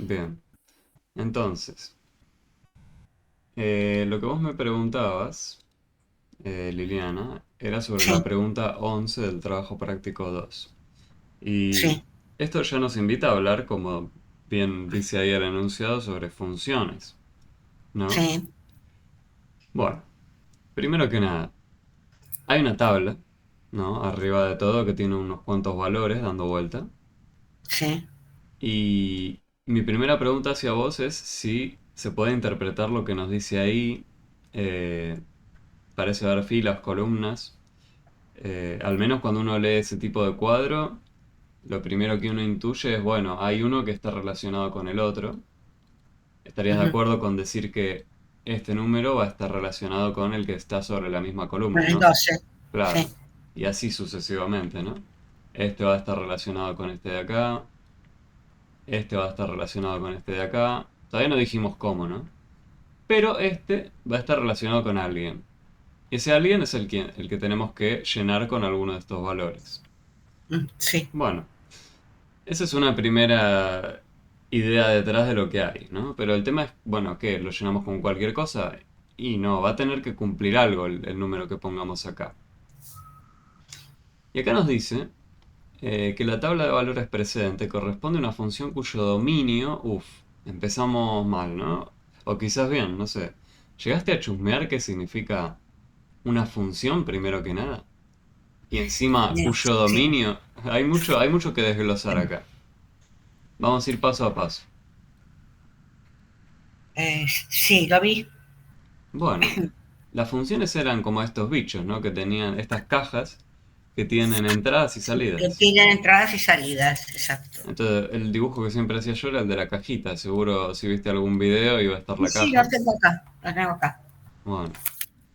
Bien. Entonces, lo que vos me preguntabas, Liliana, era sobre la Sí, pregunta 11 del trabajo práctico 2. Y sí, esto ya nos invita a hablar, como bien dice ahí el enunciado, sobre funciones, ¿no? sí, Bueno, primero que nada, hay una tabla, ¿no? Arriba de todo que tiene unos cuantos valores dando vuelta. sí. Y mi primera pregunta hacia vos es si se puede interpretar lo que nos dice ahí. eh, Parece haber filas, columnas. Al menos cuando uno lee ese tipo de cuadro, lo primero que uno intuye es, bueno, hay uno que está relacionado con el otro. ¿Estarías de Ujú. acuerdo con decir que este número va a estar relacionado con el que está sobre la misma Con columna, el ¿no? 12. Claro. Sí. Y así sucesivamente, ¿no? Este va a estar relacionado con este de acá. Este va a estar relacionado con este de acá. Todavía no dijimos cómo, ¿no? Pero este va a estar relacionado con alguien. Ese alguien es el que tenemos que llenar con alguno de estos valores. Sí. Bueno, esa es una primera idea detrás de lo que hay, ¿no? Pero el tema es, bueno, ¿qué? ¿Lo llenamos con cualquier cosa? Y no, va a tener que cumplir algo el número que pongamos acá. Y acá nos dice que la tabla de valores precedente corresponde a una función cuyo dominio, uff, empezamos mal, ¿no? O quizás bien, no sé. ¿Llegaste a chusmear qué significa una función primero que nada? Y encima cuyo Sí. dominio, hay mucho que desglosar acá. Vamos a ir paso a paso. Sí, lo vi. Bueno, las funciones eran como estos bichos, ¿no? Que tenían estas cajas que tienen entradas y Que salidas. tienen entradas y salidas, exacto. Entonces, el dibujo que siempre hacía yo era el de la cajita. Seguro si viste algún video iba a estar Sí, la sí, lo caja. tengo acá. Lo tengo acá. Bueno,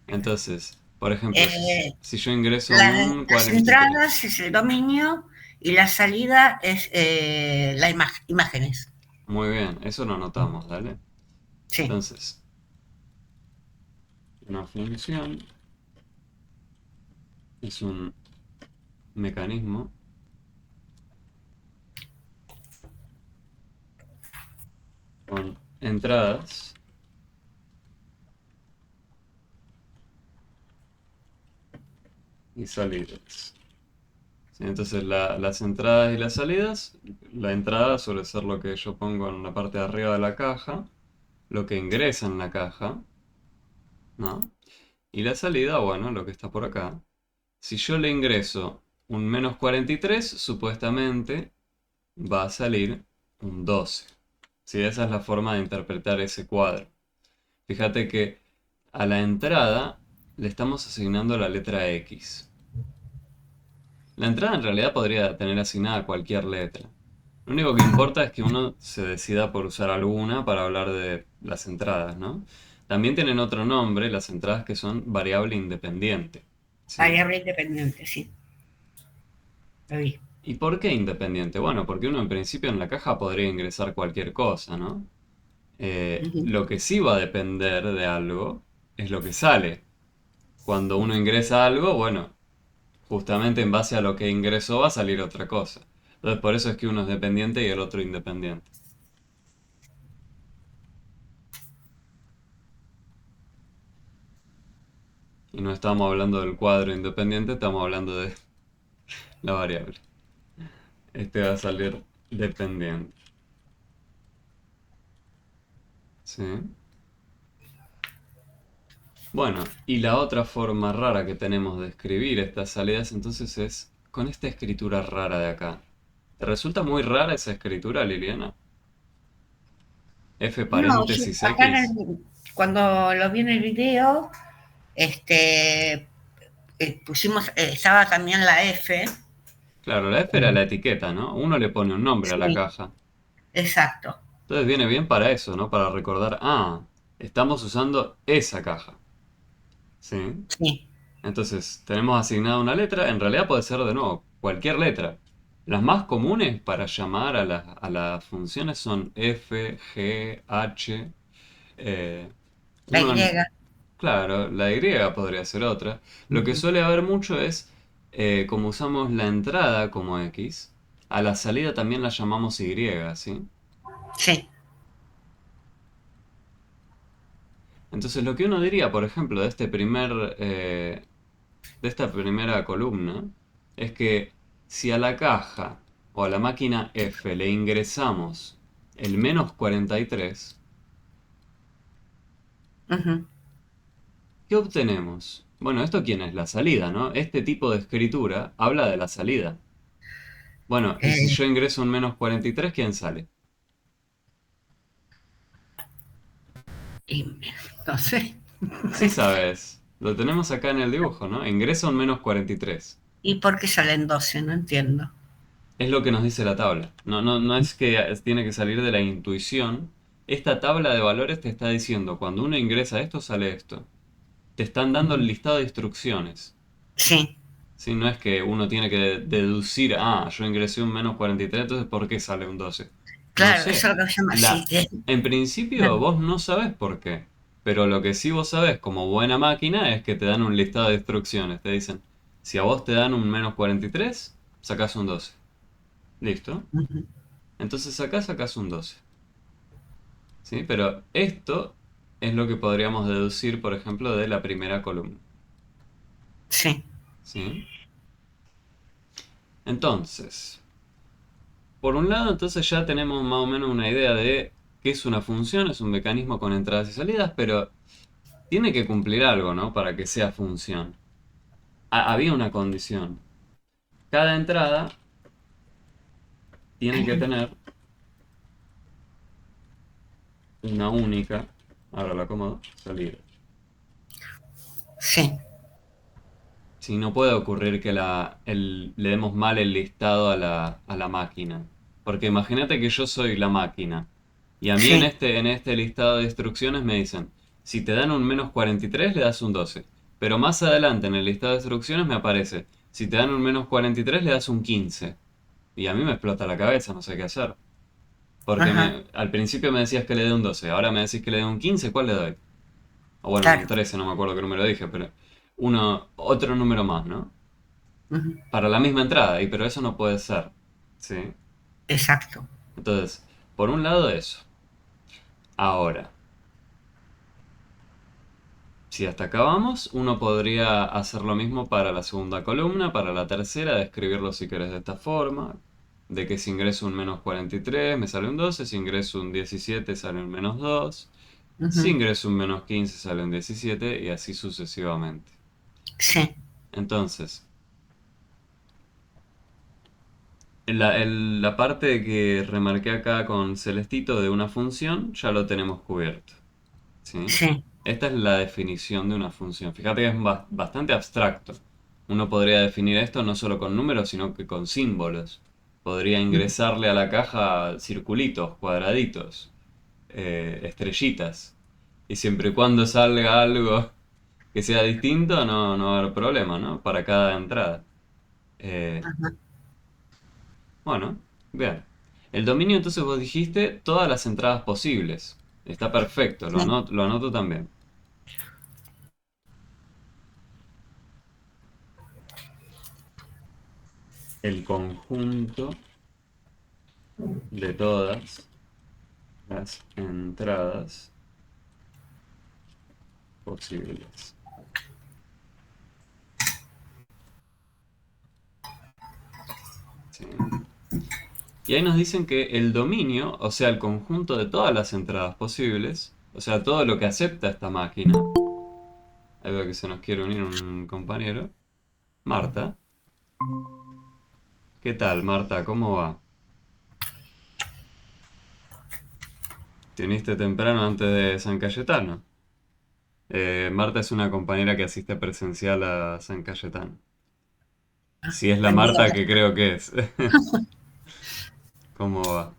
entonces, por ejemplo, Eh, si yo ingreso la- un las 43. entradas es el dominio y la salida es la imágenes. Muy bien, eso lo anotamos, ¿dale? Sí. Entonces, una función es un mecanismo con entradas y salidas. Sí, entonces las entradas y las salidas, la entrada suele ser lo que yo pongo en la parte de arriba de la caja, lo que ingresa en la caja, ¿no? Y la salida, bueno, lo que está por acá. Si yo le ingreso un -43, supuestamente va a salir un 12. Sí, esa es la forma de interpretar ese cuadro. Fíjate que a la entrada le estamos asignando la letra X. La entrada en realidad podría tener asignada cualquier letra. Lo único que importa es que uno se decida por usar alguna para hablar de las entradas, ¿no? También tienen otro nombre, las entradas que son variable independiente. ¿Sí? Variable independiente, sí. Lo vi. ¿Y por qué independiente? Bueno, porque uno en principio en la caja podría ingresar cualquier cosa, ¿no? Ujú. Lo que sí va a depender de algo es lo que sale. Cuando uno ingresa algo, bueno, justamente en base a lo que ingresó va a salir otra cosa. Entonces por eso es que uno es dependiente y el otro independiente. Y no estamos hablando del cuadro independiente, estamos hablando de la variable. Este va a salir dependiente. ¿Sí? Bueno, y la otra forma rara que tenemos de escribir estas salidas entonces es con esta escritura rara de acá. ¿Te resulta muy rara esa escritura, Liliana? F No, yo paréntesis acá X. cuando lo vi en el video, este, pusimos, estaba también la F. Claro, la F era la etiqueta, ¿no? Uno le pone un nombre a la Sí, caja. exacto. Entonces viene bien para eso, ¿no? Para recordar, estamos usando esa caja. ¿Sí? Sí. Entonces, tenemos asignada una letra, en realidad puede ser de nuevo cualquier letra. Las más comunes para llamar a las funciones son F, G, H. eh, La uno, Y. claro, la Y podría ser otra. Lo que Ujú. suele haber mucho es, como usamos la entrada como X, a la salida también la llamamos Y, ¿sí? Sí. Entonces lo que uno diría, por ejemplo, de esta primera columna, es que si a la caja o a la máquina F le ingresamos el menos 43, Ujú. ¿qué obtenemos? Bueno, ¿esto quién es? La salida, ¿no? Este tipo de escritura habla de la salida. Bueno, y si Eh, yo ingreso un menos 43, ¿quién sale? y no sé. Sí sabes, lo tenemos acá en el dibujo, ¿no? Ingresa un menos 43. ¿Y por qué salen 12? No entiendo. Es lo que nos dice la tabla. No es que tiene que salir de la intuición. Esta tabla de valores te está diciendo, cuando uno ingresa esto, sale esto. Te están dando el Ujú. listado de instrucciones. Sí, ¿Sí? No es que uno tiene que deducir, ah, yo ingresé un menos 43, entonces ¿por qué sale un 12? No claro, eso sé. es lo que se llama así. En principio Claro. vos no sabés por qué. Pero lo que sí vos sabés como buena máquina es que te dan un listado de instrucciones. Te dicen, si a vos te dan un menos 43, sacás un 12. Listo. Ujú. Entonces acá sacás un 12. ¿Sí? Pero esto es lo que podríamos deducir, por ejemplo, de la primera columna. Sí, ¿Sí? Entonces, por un lado, entonces ya tenemos más o menos una idea de qué es una función, es un mecanismo con entradas y salidas, pero tiene que cumplir algo, ¿no? Para que sea función. Había una condición. Cada entrada tiene que tener una única, ahora lo acomodo, salida. sí. Si no puede ocurrir que le demos mal el listado a la máquina. Porque imagínate que yo soy la máquina. Y a mí Sí, en este listado de instrucciones me dicen, si te dan un menos 43 le das un 12. Pero más adelante en el listado de instrucciones me aparece, si te dan un menos 43 le das un 15. Y a mí me explota la cabeza, no sé qué hacer. Porque ajá, al principio me decías que le dé un 12, ahora me decís que le dé un 15, ¿cuál le doy? O bueno, un claro. 13, no me acuerdo qué número dije, pero otro número más, ¿no? Ujú. Para la misma entrada, y pero eso no puede ser. ¿Sí? Exacto. Entonces, por un lado eso. Ahora, si hasta acá vamos, uno podría hacer lo mismo para la segunda columna, para la tercera, describirlo si querés de esta forma. De que si ingreso un menos 43 me sale un 12, si ingreso un 17 sale un menos 2, si Ujú. ingreso un menos 15 sale un 17 y así sucesivamente. Sí, Entonces, la parte que remarqué acá con celestito de una función ya lo tenemos cubierto. ¿Sí? sí. Esta es la definición de una función. Fíjate que es bastante abstracto. Uno podría definir esto no solo con números, sino que con símbolos. Podría Ujú. ingresarle a la caja circulitos, cuadraditos, estrellitas. Y siempre y cuando salga algo que sea distinto, no va a haber problema, ¿no? Para cada entrada. Eh, Ajá. bueno, bien. El dominio entonces vos dijiste todas las entradas posibles. Está perfecto, Sí, lo anoto también. El conjunto de todas las entradas posibles. ¿Sí? Y ahí nos dicen que el dominio, o sea, el conjunto de todas las entradas posibles, o sea, todo lo que acepta esta máquina, ahí veo que se nos quiere unir un compañero, Marta. ¿Qué tal, Marta? ¿Cómo va? ¿Te uniste temprano antes de San Cayetano? Marta es una compañera que asiste presencial a San Cayetano. Si es la buen día. Marta que creo que es. ¿Cómo va?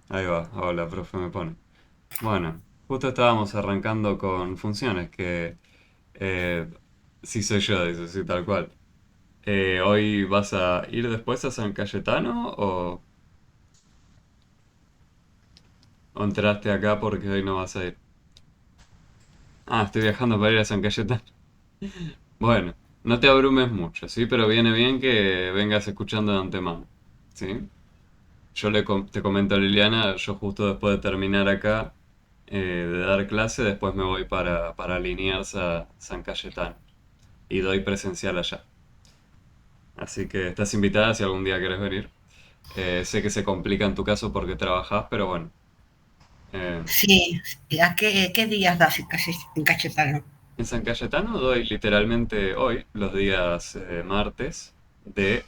Ahí va, hola, profe me pone. Bueno, justo estábamos arrancando con funciones que eh, sí soy yo, dice, sí, tal cual. ¿Hoy vas a ir después a San Cayetano o entraste acá porque hoy no vas a ir? Ah, estoy viajando para ir a San Cayetano. Bueno, no te abrumes mucho, ¿sí? Pero viene bien que vengas escuchando de antemano, ¿sí? Te comento, Liliana, yo justo después de terminar acá de dar clase, después me voy para Liniers a San Cayetano y doy presencial allá. Así que estás invitada si algún día quieres venir. Sé que se complica en tu caso porque trabajás, pero bueno. eh, Sí, ¿a qué días das en Cayetano? en San Cayetano doy literalmente hoy, los días martes, de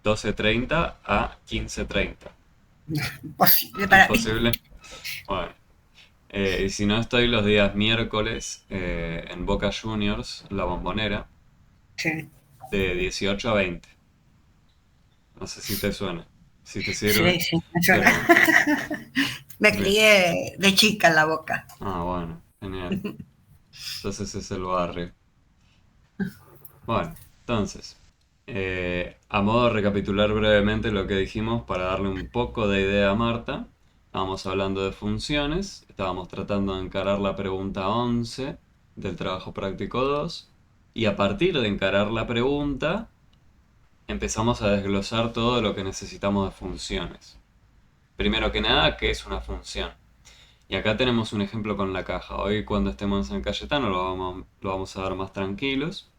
12:30 a 15:30. Imposible para mí. ¿Imposible? Bueno. Y si no, estoy los días miércoles en Boca Juniors, La Bombonera, Sí, de 18 a 20. No sé si te suena, si te sí, sirve, sí, me suena. pero Me bien. crié de chica en la Boca. Ah, bueno, genial. Entonces es el barrio. Bueno, entonces, a modo de recapitular brevemente lo que dijimos para darle un poco de idea a Marta, estábamos hablando de funciones, estábamos tratando de encarar la pregunta 11 del trabajo práctico 2 y a partir de encarar la pregunta empezamos a desglosar todo lo que necesitamos de funciones. Primero que nada, ¿qué es una función? Y acá tenemos un ejemplo con la caja. Hoy cuando estemos en San Cayetano lo vamos a ver más tranquilos.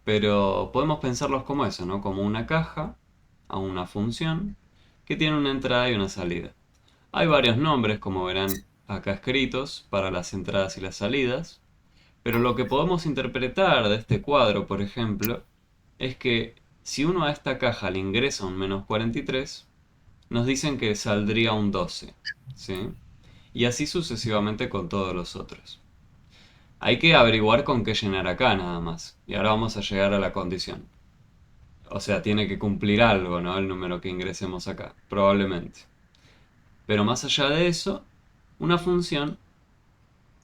Pero podemos pensarlos como eso, ¿no? Como una caja a una función que tiene una entrada y una salida. Hay varios nombres, como verán acá escritos, para las entradas y las salidas, pero lo que podemos interpretar de este cuadro, por ejemplo, es que si uno a esta caja le ingresa un -43, nos dicen que saldría un 12, ¿sí? Y así sucesivamente con todos los otros. Hay que averiguar con qué llenar acá nada más. Y ahora vamos a llegar a la condición. O sea, tiene que cumplir algo, ¿no? El número que ingresemos acá, probablemente. Pero más allá de eso, una función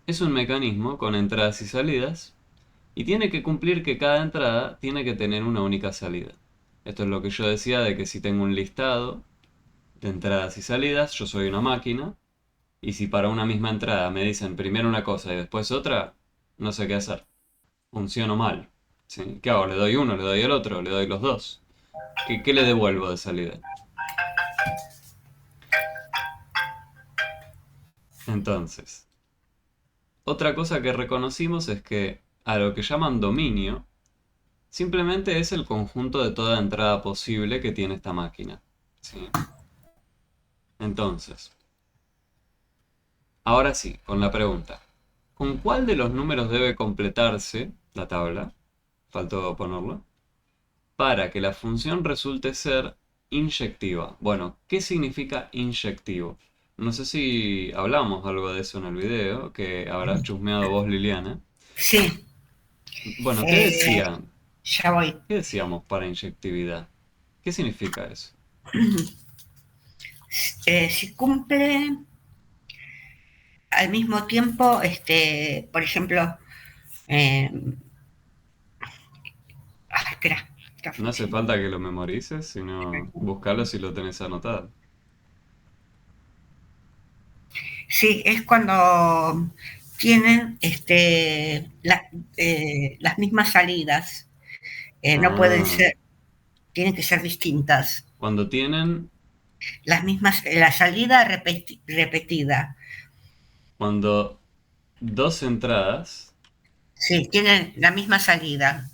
es un mecanismo con entradas y salidas y tiene que cumplir que cada entrada tiene que tener una única salida. Esto es lo que yo decía de que si tengo un listado de entradas y salidas, yo soy una máquina y si para una misma entrada me dicen primero una cosa y después otra, no sé qué hacer. Funciono mal. ¿Sí? ¿Qué hago? ¿Le doy uno, le doy el otro, le doy los dos? ¿Qué le devuelvo de salida? Entonces, otra cosa que reconocimos es que a lo que llaman dominio, simplemente es el conjunto de toda entrada posible que tiene esta máquina. ¿Sí? Entonces, ahora sí, con la pregunta. ¿Con cuál de los números debe completarse la tabla? Faltó ponerlo. Para que la función resulte ser inyectiva. Bueno, ¿qué significa inyectivo? No sé si hablamos algo de eso en el video, que habrás chusmeado vos, Liliana. Sí, Bueno, ¿qué eh, decían? ya voy. ¿Qué decíamos para inyectividad? ¿Qué significa eso? Si cumple al mismo tiempo, por ejemplo, eh, espera, No hace falta que lo memorices, sino buscarlo si lo tenés anotado. sí, es cuando tienen las mismas salidas, no pueden Ah, ser, tienen que ser distintas. cuando tienen, Las mismas, la salida repetida, cuando dos entradas sí, tienen la misma salida.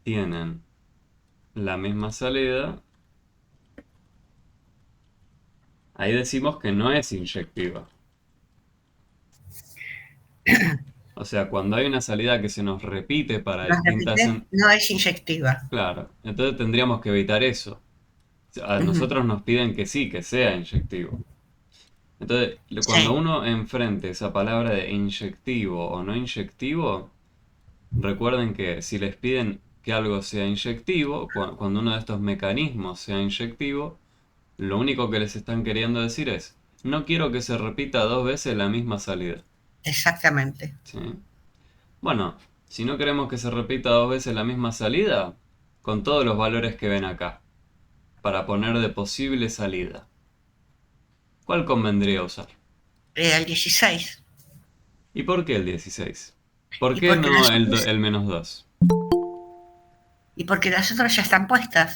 tienen la misma salida, ahí decimos que no es inyectiva. O sea, cuando hay una salida que se nos repite para Nos distintas... repite, no es inyectiva. Claro, entonces tendríamos que evitar eso. A Ujú. nosotros nos piden que sí, que sea inyectivo. Entonces, cuando Sí, uno enfrente esa palabra de inyectivo o no inyectivo, recuerden que si les piden que algo sea inyectivo, cuando uno de estos mecanismos sea inyectivo, lo único que les están queriendo decir es, no quiero que se repita dos veces la misma salida. exactamente. ¿Sí? Bueno, si no queremos que se repita dos veces la misma salida, con todos los valores que ven acá, para poner de posible salida, ¿cuál convendría usar? El 16. ¿Y por qué el 16? ¿Por Y qué porque no las el, otras, el -2? y porque las otras ya están puestas.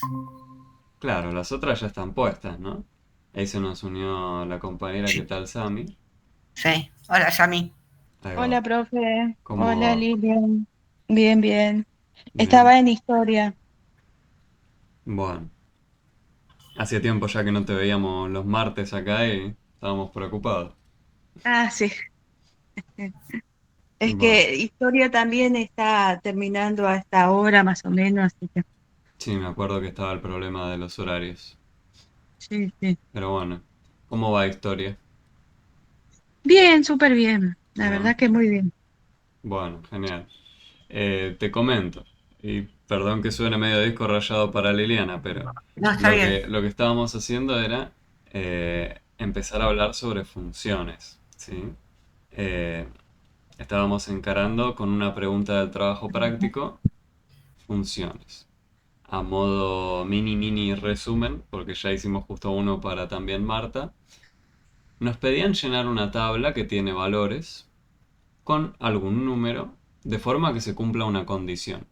Claro, las otras ya están puestas, ¿no? Ahí se nos unió la compañera, ¿qué Sí, tal, Sami? sí. Hola, Yami. Ahí va. Hola, profe. ¿Cómo Hola, va? Lilian. Bien, bien. Bien. Estaba en historia. Bueno, hacía tiempo ya que no te veíamos los martes acá y estábamos preocupados. Ah, sí. Es Bueno, que historia también está terminando a esta hora más o menos, así que sí, me acuerdo que estaba el problema de los horarios. sí, sí. Pero bueno, ¿cómo va historia? Bien, súper bien. La Bien. verdad que muy bien. Bueno, genial. Te comento, y perdón que suene medio disco rayado para Liliana, pero No, está bien. lo que estábamos haciendo era empezar a hablar sobre funciones, ¿sí? Eh, Estábamos encarando con una pregunta del trabajo práctico, funciones. A modo mini resumen, porque ya hicimos justo uno para también Marta, nos pedían llenar una tabla que tiene valores con algún número de forma que se cumpla una condición.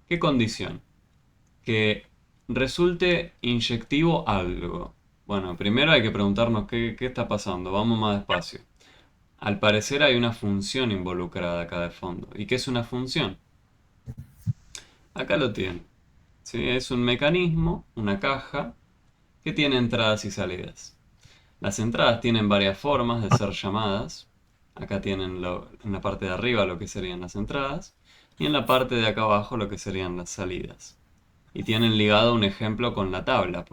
¿Qué condición? Que resulte inyectivo algo. Bueno, primero hay que preguntarnos qué está pasando. Vamos más despacio. Al parecer hay una función involucrada acá de fondo. ¿Y qué es una función? Acá lo tienen. ¿Sí? Es un mecanismo, una caja, que tiene entradas y salidas. Las entradas tienen varias formas de ser llamadas. Acá tienen en la parte de arriba lo que serían las entradas y en la parte de acá abajo lo que serían las salidas. Y tienen ligado un ejemplo con la tabla.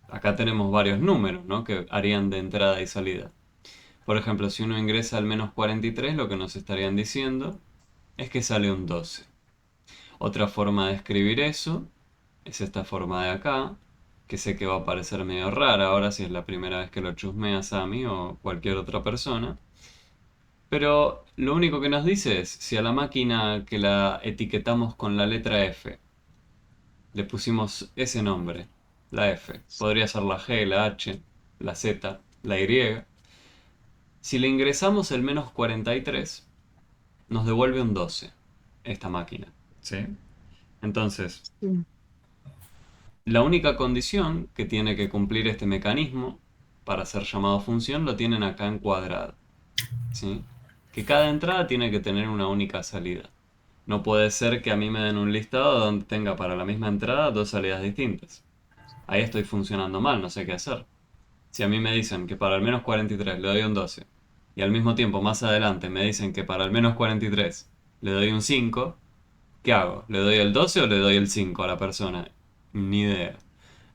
Acá tenemos varios números, ¿no?, que harían de entrada y salida. Por ejemplo, si uno ingresa al menos 43, lo que nos estarían diciendo es que sale un 12. Otra forma de escribir eso es esta forma de acá, que sé que va a parecer medio rara ahora si es la primera vez que lo chusmeas a mí o cualquier otra persona. Pero lo único que nos dice es si a la máquina que la etiquetamos con la letra F le pusimos ese nombre, la F, podría ser la G, la H, la Z, la Y. Si le ingresamos el menos 43, nos devuelve un 12, esta máquina. ¿Sí? Entonces, Sí. la única condición que tiene que cumplir este mecanismo para ser llamado función lo tienen acá encuadrado. ¿Sí? Que cada entrada tiene que tener una única salida. No puede ser que a mí me den un listado donde tenga para la misma entrada dos salidas distintas. Ahí estoy funcionando mal, no sé qué hacer. Si a mí me dicen que para el menos 43 le doy un 12 y al mismo tiempo más adelante me dicen que para el menos 43 le doy un 5, ¿qué hago? ¿Le doy el 12 o le doy el 5 a la persona? Ni idea.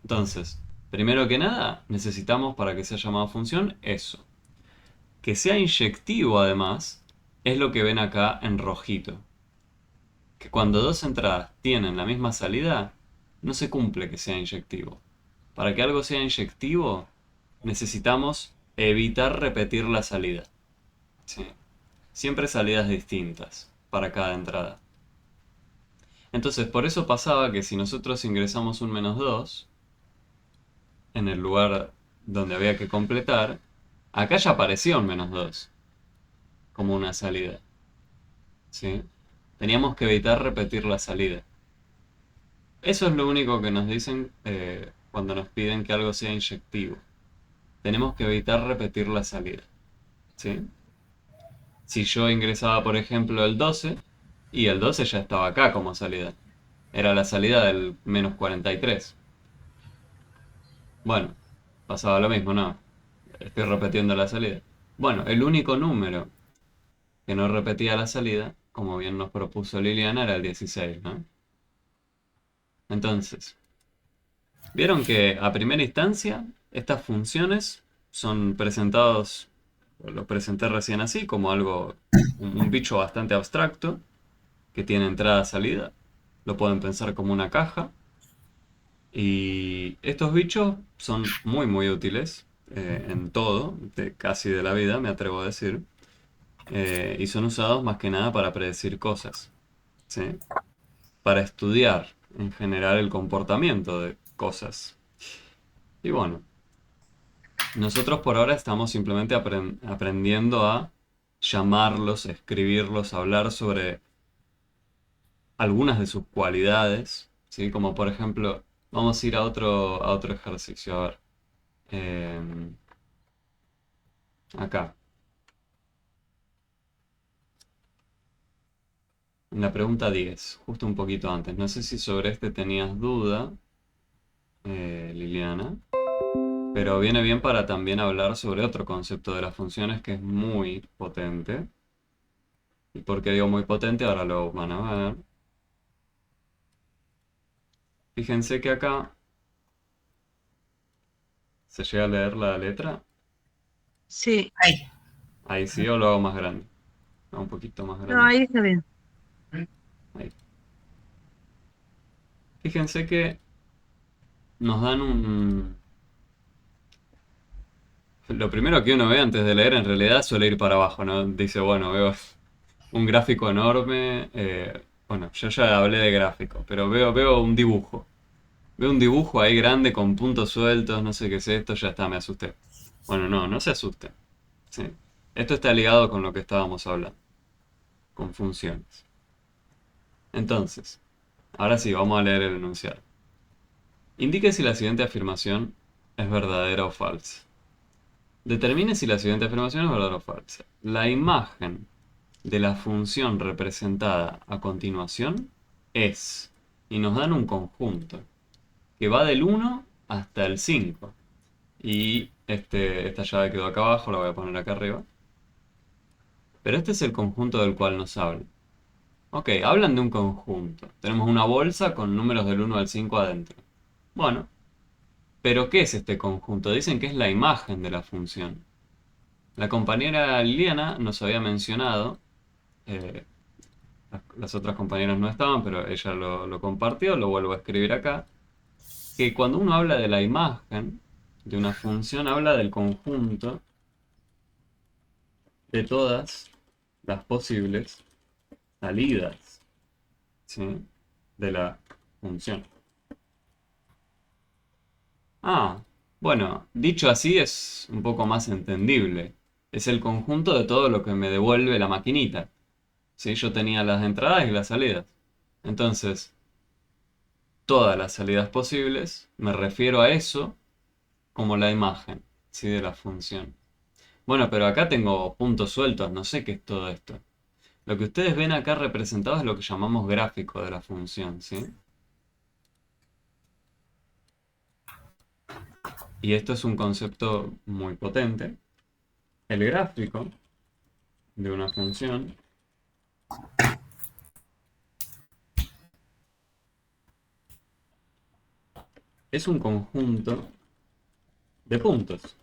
Entonces, primero que nada, necesitamos para que sea llamado función eso. Que sea inyectivo además, es lo que ven acá en rojito. Que cuando dos entradas tienen la misma salida, no se cumple que sea inyectivo. Para que algo sea inyectivo, necesitamos evitar repetir la salida. Sí. Siempre salidas distintas para cada entrada. Entonces, por eso pasaba que si nosotros ingresamos un -2 en el lugar donde había que completar, acá ya aparecía un -2 como una salida. ¿Sí? Teníamos que evitar repetir la salida. Eso es lo único que nos dicen cuando nos piden que algo sea inyectivo. Tenemos que evitar repetir la salida. ¿Sí? Si yo ingresaba, por ejemplo, el 12, y el 12 ya estaba acá como salida. Era la salida del menos 43. Bueno, pasaba lo mismo, ¿no? Estoy repitiendo la salida. Bueno, el único número que no repetía la salida, como bien nos propuso Liliana, era el 16, ¿no? Entonces, vieron que a primera instancia estas funciones son presentados, lo presenté recién así, como algo, un bicho bastante abstracto, que tiene entrada-salida. Lo pueden pensar como una caja. Y estos bichos son muy útiles en todo, casi de la vida, me atrevo a decir. Y son usados más que nada para predecir cosas, ¿sí? Para estudiar en general el comportamiento de cosas. Y bueno, nosotros por ahora estamos simplemente aprendiendo a llamarlos, escribirlos, hablar sobre algunas de sus cualidades, ¿sí? Como por ejemplo Vamos a ir a otro ejercicio, a ver. Em, acá. En la pregunta 10, justo un poquito antes. No sé si sobre este tenías duda, Liliana, pero viene bien para también hablar sobre otro concepto de las funciones que es muy potente. ¿Y por qué digo muy potente? Ahora lo van a ver. Fíjense que acá se llega a leer la letra. Sí, Ahí. Ahí sí, o lo hago más grande. Un poquito más no, grande. ahí está bien. Ahí. Fíjense que nos dan un... Lo primero que uno ve antes de leer en realidad suele ir para abajo, ¿no? Dice, bueno, veo un gráfico enorme. Bueno, yo ya hablé de gráfico, pero veo un dibujo. Veo un dibujo ahí grande con puntos sueltos, no sé qué es esto, ya está, me asusté. Bueno, no se asusten. ¿Sí? Esto está ligado con lo que estábamos hablando, con funciones. Entonces, ahora sí, vamos a leer el enunciado. Indique si la siguiente afirmación es verdadera o falsa. Determine si la siguiente afirmación es verdadera o falsa. La imagen de la función representada a continuación es, y nos dan un conjunto, que va del 1 hasta el 5. Y esta llave quedó acá abajo, la voy a poner acá arriba. Pero este es el conjunto del cual nos hablan. Ok, hablan de un conjunto. Tenemos una bolsa con números del 1 al 5 adentro. Bueno, pero ¿qué es este conjunto? Dicen que es la imagen de la función. La compañera Liliana nos había mencionado, eh, las otras compañeras no estaban, pero ella lo compartió, lo vuelvo a escribir acá, que cuando uno habla de la imagen de una función, habla del conjunto de todas las posibles salidas, ¿sí? De la función. Ah, bueno, dicho así es un poco más entendible. Es el conjunto de todo lo que me devuelve la maquinita. ¿Sí? Yo tenía las entradas y las salidas. Entonces, todas las salidas posibles, me refiero a eso como la imagen, ¿sí? De la función. Bueno, pero acá tengo puntos sueltos, no sé qué es todo esto. Lo que ustedes ven acá representado es lo que llamamos gráfico de la función, ¿sí? Y esto es un concepto muy potente. El gráfico de una función es un conjunto de puntos.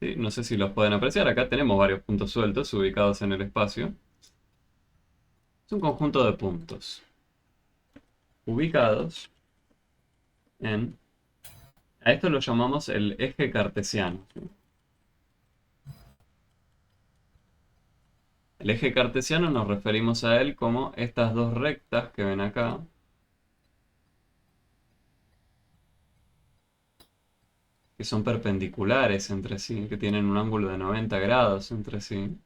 ¿Sí? No sé si los pueden apreciar. Acá tenemos varios puntos sueltos ubicados en el espacio. Es un conjunto de puntos ubicados en... A esto lo llamamos el eje cartesiano. ¿Sí? El eje cartesiano nos referimos a él como estas dos rectas que ven acá, que son perpendiculares entre sí, que tienen un ángulo de 90 grados entre sí.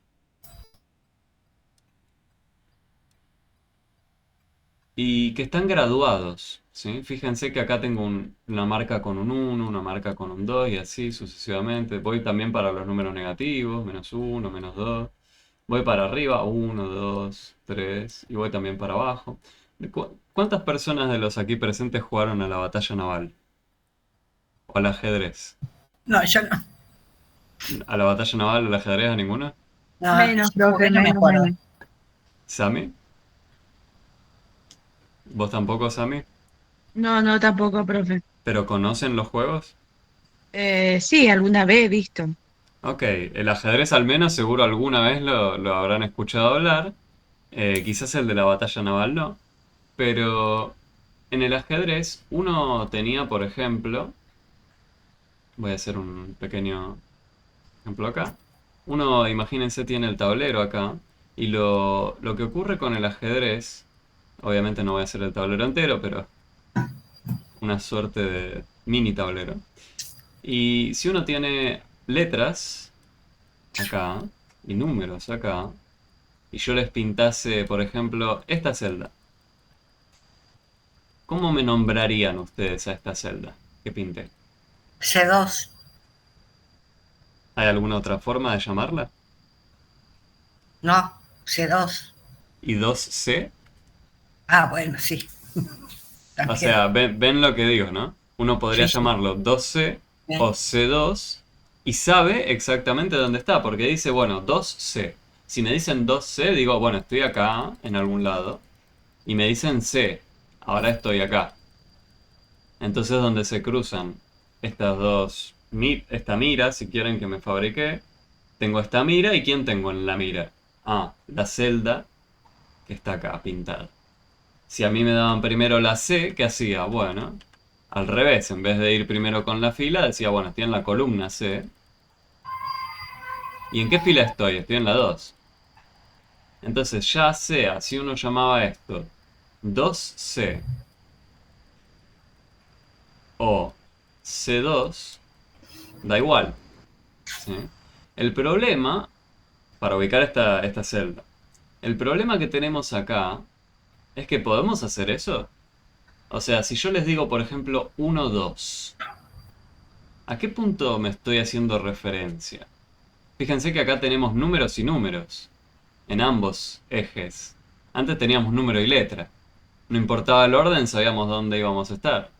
Y que están graduados, ¿sí? Fíjense que acá tengo una marca con un 1, una marca con un 2 y así sucesivamente. Voy también para los números negativos, -1, -2. Voy para arriba, 1, 2, 3 y voy también para abajo. ¿Cuántas personas de los aquí presentes jugaron a la batalla naval? ¿O al ajedrez? No, yo no. ¿A la batalla naval, al ajedrez, a ninguna? No, Menos, yo jugué, profe, no me menos, acuerdo. menos. ¿Sami? ¿Vos tampoco, Sami? No, no, tampoco, profe. ¿Pero conocen los juegos? Sí, alguna vez he visto. Ok, el ajedrez al menos seguro alguna vez lo habrán escuchado hablar. Quizás el de la batalla naval no. Pero en el ajedrez uno tenía, por ejemplo, voy a hacer un pequeño ejemplo acá. Uno, imagínense, tiene el tablero acá. Y lo que ocurre con el ajedrez, obviamente no voy a hacer el tablero entero, pero una suerte de mini tablero. Y si uno tiene letras acá y números acá, y yo les pintase, por ejemplo, esta celda. ¿Cómo me nombrarían ustedes a esta celda que pinté? C2. ¿Hay alguna otra forma de llamarla? No, C2. ¿Y 2C? Ah, bueno, sí, O también. sea, ven lo que digo, ¿no? Uno podría Sí, sí. llamarlo 2C Bien. o C2 y sabe exactamente dónde está, porque dice, bueno, 2C. Si me dicen 2C, digo, bueno, estoy acá, en algún lado, y me dicen C, ahora estoy acá. Entonces, donde se cruzan estas dos, esta mira, si quieren que me fabriqué, tengo esta mira y ¿quién tengo en la mira? Ah, la celda que está acá pintada. Si a mí me daban primero la C, ¿qué hacía? Bueno, al revés, en vez de ir primero con la fila, decía, bueno, estoy en la columna C. ¿Y en qué fila estoy? Estoy en la 2. Entonces, ya sea, si uno llamaba esto 2C o C2, da igual, ¿sí? El problema, para ubicar esta celda, el problema que tenemos acá es que podemos hacer eso. O sea, si yo les digo, por ejemplo, 1, 2, ¿a qué punto me estoy haciendo referencia? Fíjense que acá tenemos números y números en ambos ejes. Antes teníamos número y letra. No importaba el orden, sabíamos dónde íbamos a estar.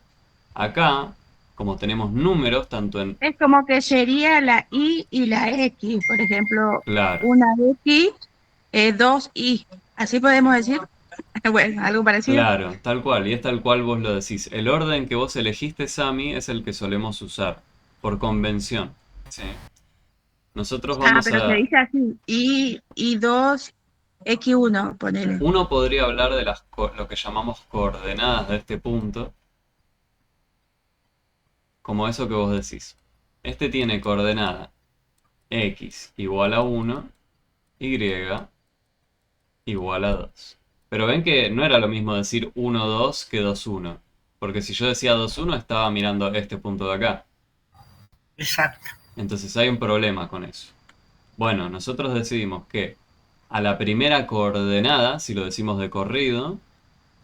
Acá, como tenemos números, tanto en... Es como que sería la Y y la X, por ejemplo, Claro, una X, dos Y. Así podemos decir, bueno, algo parecido. claro, tal cual. Y es tal cual vos lo decís. El orden que vos elegiste, Sami, es el que solemos usar, por convención. ¿Sí? Nosotros Ah, vamos pero se a... dice así, Y dos, X1, ponele. Uno podría hablar de lo que llamamos coordenadas de este punto, como eso que vos decís. Este tiene coordenada x igual a 1, y igual a 2. Pero ven que no era lo mismo decir 1, 2 que 2, 1. Porque si yo decía 2, 1 estaba mirando este punto de acá. Exacto. Entonces hay un problema con eso. Bueno, nosotros decidimos que a la primera coordenada, si lo decimos de corrido,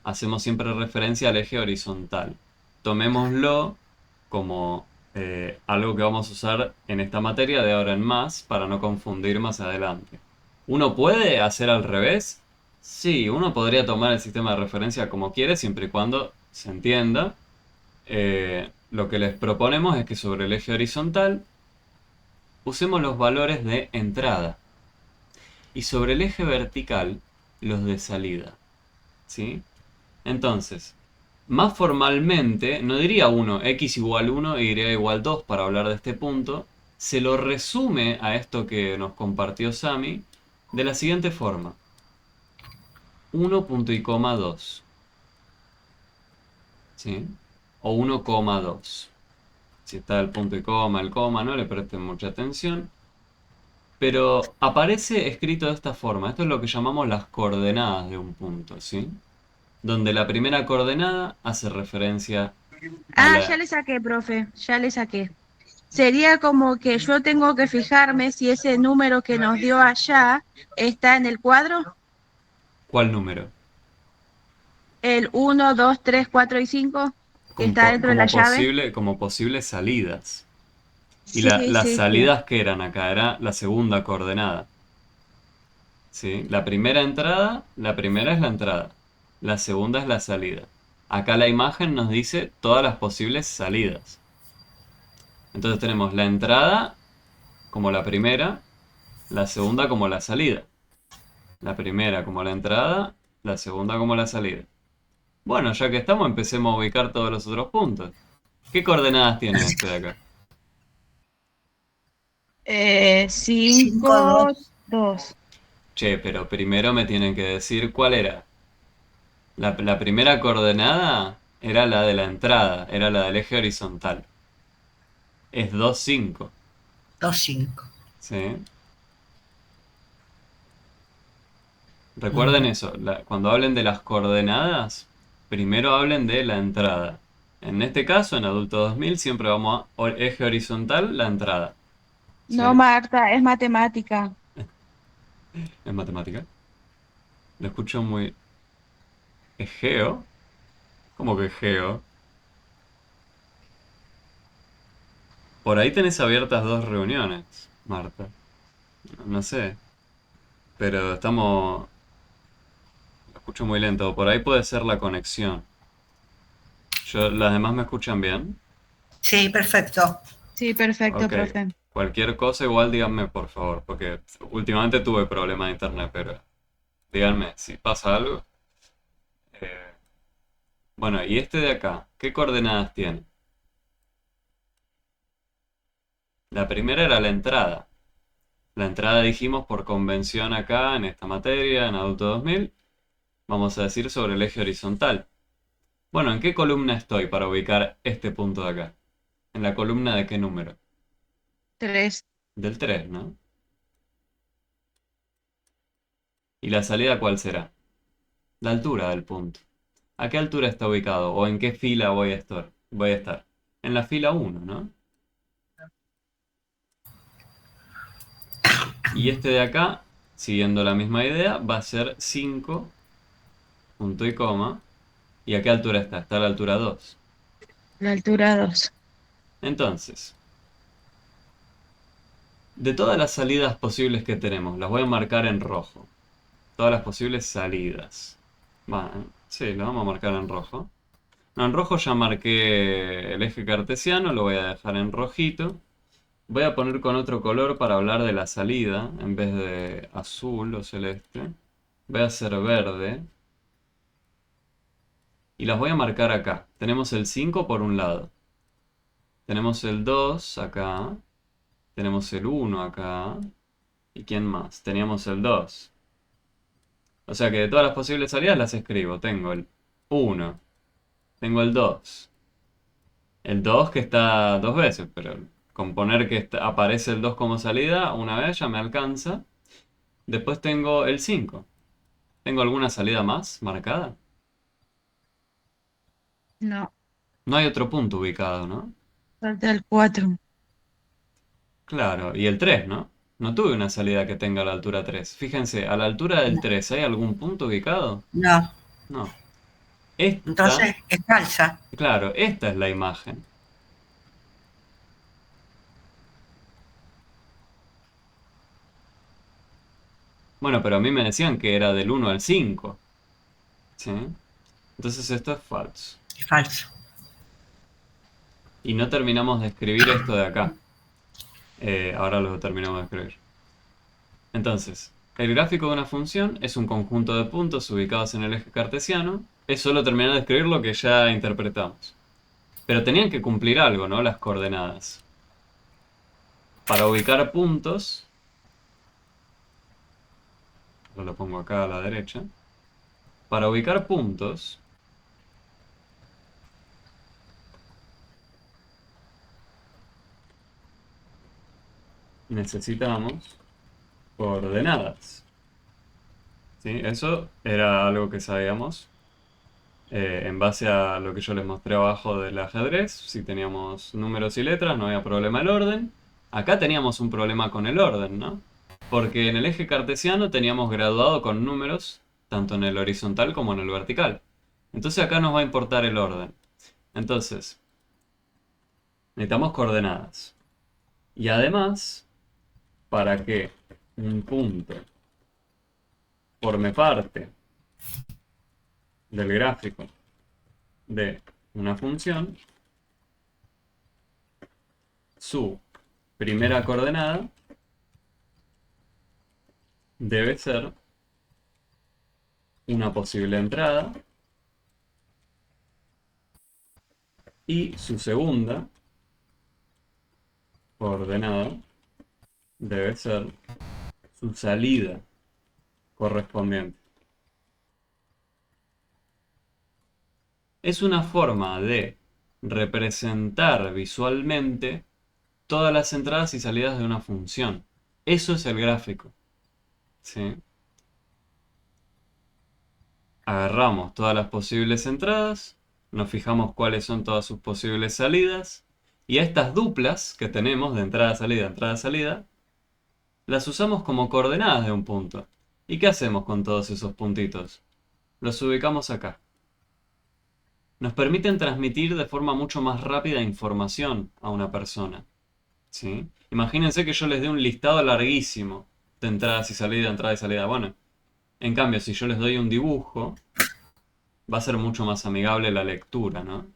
hacemos siempre referencia al eje horizontal. Tomémoslo como algo que vamos a usar en esta materia de ahora en más para no confundir más adelante. ¿Uno puede hacer al revés? Sí, uno podría tomar el sistema de referencia como quiere siempre y cuando se entienda. Lo que les proponemos es que sobre el eje horizontal usemos los valores de entrada y sobre el eje vertical los de salida. ¿Sí? Entonces, más formalmente, no diría uno x igual 1 e y igual 2 para hablar de este punto, se lo resume a esto que nos compartió Sami de la siguiente forma. 1 punto y coma 2, ¿sí? O 1,2. Si está el punto y coma, el coma, no le presten mucha atención. Pero aparece escrito de esta forma. Esto es lo que llamamos las coordenadas de un punto, ¿sí? Donde la primera coordenada hace referencia a Ah, ya la... le saqué, profe, ya le saqué. Sería como que yo tengo que fijarme si ese número que nos dio allá está en el cuadro, ¿Cuál número? el 1, 2, 3, 4 y 5 que Como, está dentro de la llave. como posibles salidas. Y Sí, las sí, sí. salidas que eran acá, era la segunda coordenada. ¿Sí? La primera entrada, la primera es la entrada. La segunda es la salida. Acá la imagen nos dice todas las posibles salidas. Entonces tenemos la entrada como la primera, la segunda como la salida. La primera como la entrada, la segunda como la salida. Bueno, ya que estamos, empecemos a ubicar todos los otros puntos. ¿Qué coordenadas tiene este de acá? 5, 2. 5, 2. Che, pero primero me tienen que decir cuál era. La primera coordenada era la de la entrada, era la del eje horizontal. Es 2, 5. 2, 5. ¿Sí? Recuerden eso, cuando hablen de las coordenadas, primero hablen de la entrada. En este caso, en Adulto 2000, siempre vamos a eje horizontal, la entrada. No, ¿Sí? Marta, es matemática. ¿Es matemática? Lo escucho muy... ¿Egeo? ¿Cómo que geo? Por ahí tenés abiertas dos reuniones, Marta. No sé, pero estamos... Lo escucho muy lento. Por ahí puede ser la conexión. ¿Las demás me escuchan bien? Sí, perfecto. Sí, perfecto, Ok. profe. Cualquier cosa igual díganme, por favor, porque últimamente tuve problemas de internet, pero díganme si pasa algo. Eh, bueno, y este de acá, ¿qué coordenadas tiene? La primera era la entrada. La entrada dijimos por convención acá en esta materia, en Adulto 2000, vamos a decir sobre el eje horizontal. Bueno, ¿en qué columna estoy para ubicar este punto de acá? ¿En la columna de qué número? 3. Del 3, ¿no? ¿Y la salida cuál será? La altura del punto. ¿A qué altura está ubicado? ¿O en qué fila voy a estar? Voy a estar. En la fila 1, ¿no? Y este de acá, siguiendo la misma idea, va a ser 5, punto y coma. ¿Y a qué altura está? Está a la altura 2. La altura 2. Entonces, de todas las salidas posibles que tenemos, las voy a marcar en rojo. Todas las posibles salidas. Bueno, sí, las vamos a marcar en rojo. No, en rojo ya marqué el eje cartesiano, lo voy a dejar en rojito. Voy a poner con otro color para hablar de la salida, en vez de azul o celeste. Voy a hacer verde. Y las voy a marcar acá. Tenemos el 5 por un lado. Tenemos el 2 acá. Tenemos el 1 acá. ¿Y quién más? Teníamos el 2. O sea que de todas las posibles salidas las escribo. Tengo el 1. Tengo el 2. El 2 que está dos veces, pero con poner que aparece el 2 como salida, una vez ya me alcanza. Después tengo el 5. ¿Tengo alguna salida más marcada? No, No hay otro punto ubicado, ¿no? falta el 4. Claro, y el 3, ¿no? No tuve una salida que tenga la altura 3. Fíjense, a la altura del 3, ¿hay algún punto ubicado? No, No. Esta, entonces es falsa. claro, esta es la imagen. Bueno, pero a mí me decían que era del 1 al 5. ¿Sí? Entonces esto es falso. Es falso. Y no terminamos de escribir esto de acá. Ahora lo terminamos de escribir. Entonces, el gráfico de una función es un conjunto de puntos ubicados en el eje cartesiano. Es solo terminar de escribir lo que ya interpretamos. Pero tenían que cumplir algo, ¿no? Las coordenadas. Para ubicar puntos, lo pongo acá a la derecha. Para ubicar puntos, necesitamos coordenadas. ¿Sí? Eso era algo que sabíamos. En base a lo que yo les mostré abajo del ajedrez, si teníamos números y letras, no había problema el orden. Acá teníamos un problema con el orden, ¿no? Porque en el eje cartesiano teníamos graduado con números, tanto en el horizontal como en el vertical. Entonces acá nos va a importar el orden. Entonces, necesitamos coordenadas. Y además, para que un punto forme parte del gráfico de una función, su primera coordenada debe ser una posible entrada y su segunda coordenada debe ser su salida correspondiente. Es una forma de representar visualmente todas las entradas y salidas de una función. Eso es el gráfico. ¿Sí? Agarramos todas las posibles entradas, nos fijamos cuáles son todas sus posibles salidas, y a estas duplas que tenemos de entrada-salida, las usamos como coordenadas de un punto. ¿Y qué hacemos con todos esos puntitos? Los ubicamos acá. nos permiten transmitir de forma mucho más rápida información a una persona, ¿sí? Imagínense que yo les dé un listado larguísimo de entrada y salida. Bueno, en cambio, si yo les doy un dibujo, va a ser mucho más amigable la lectura, ¿no?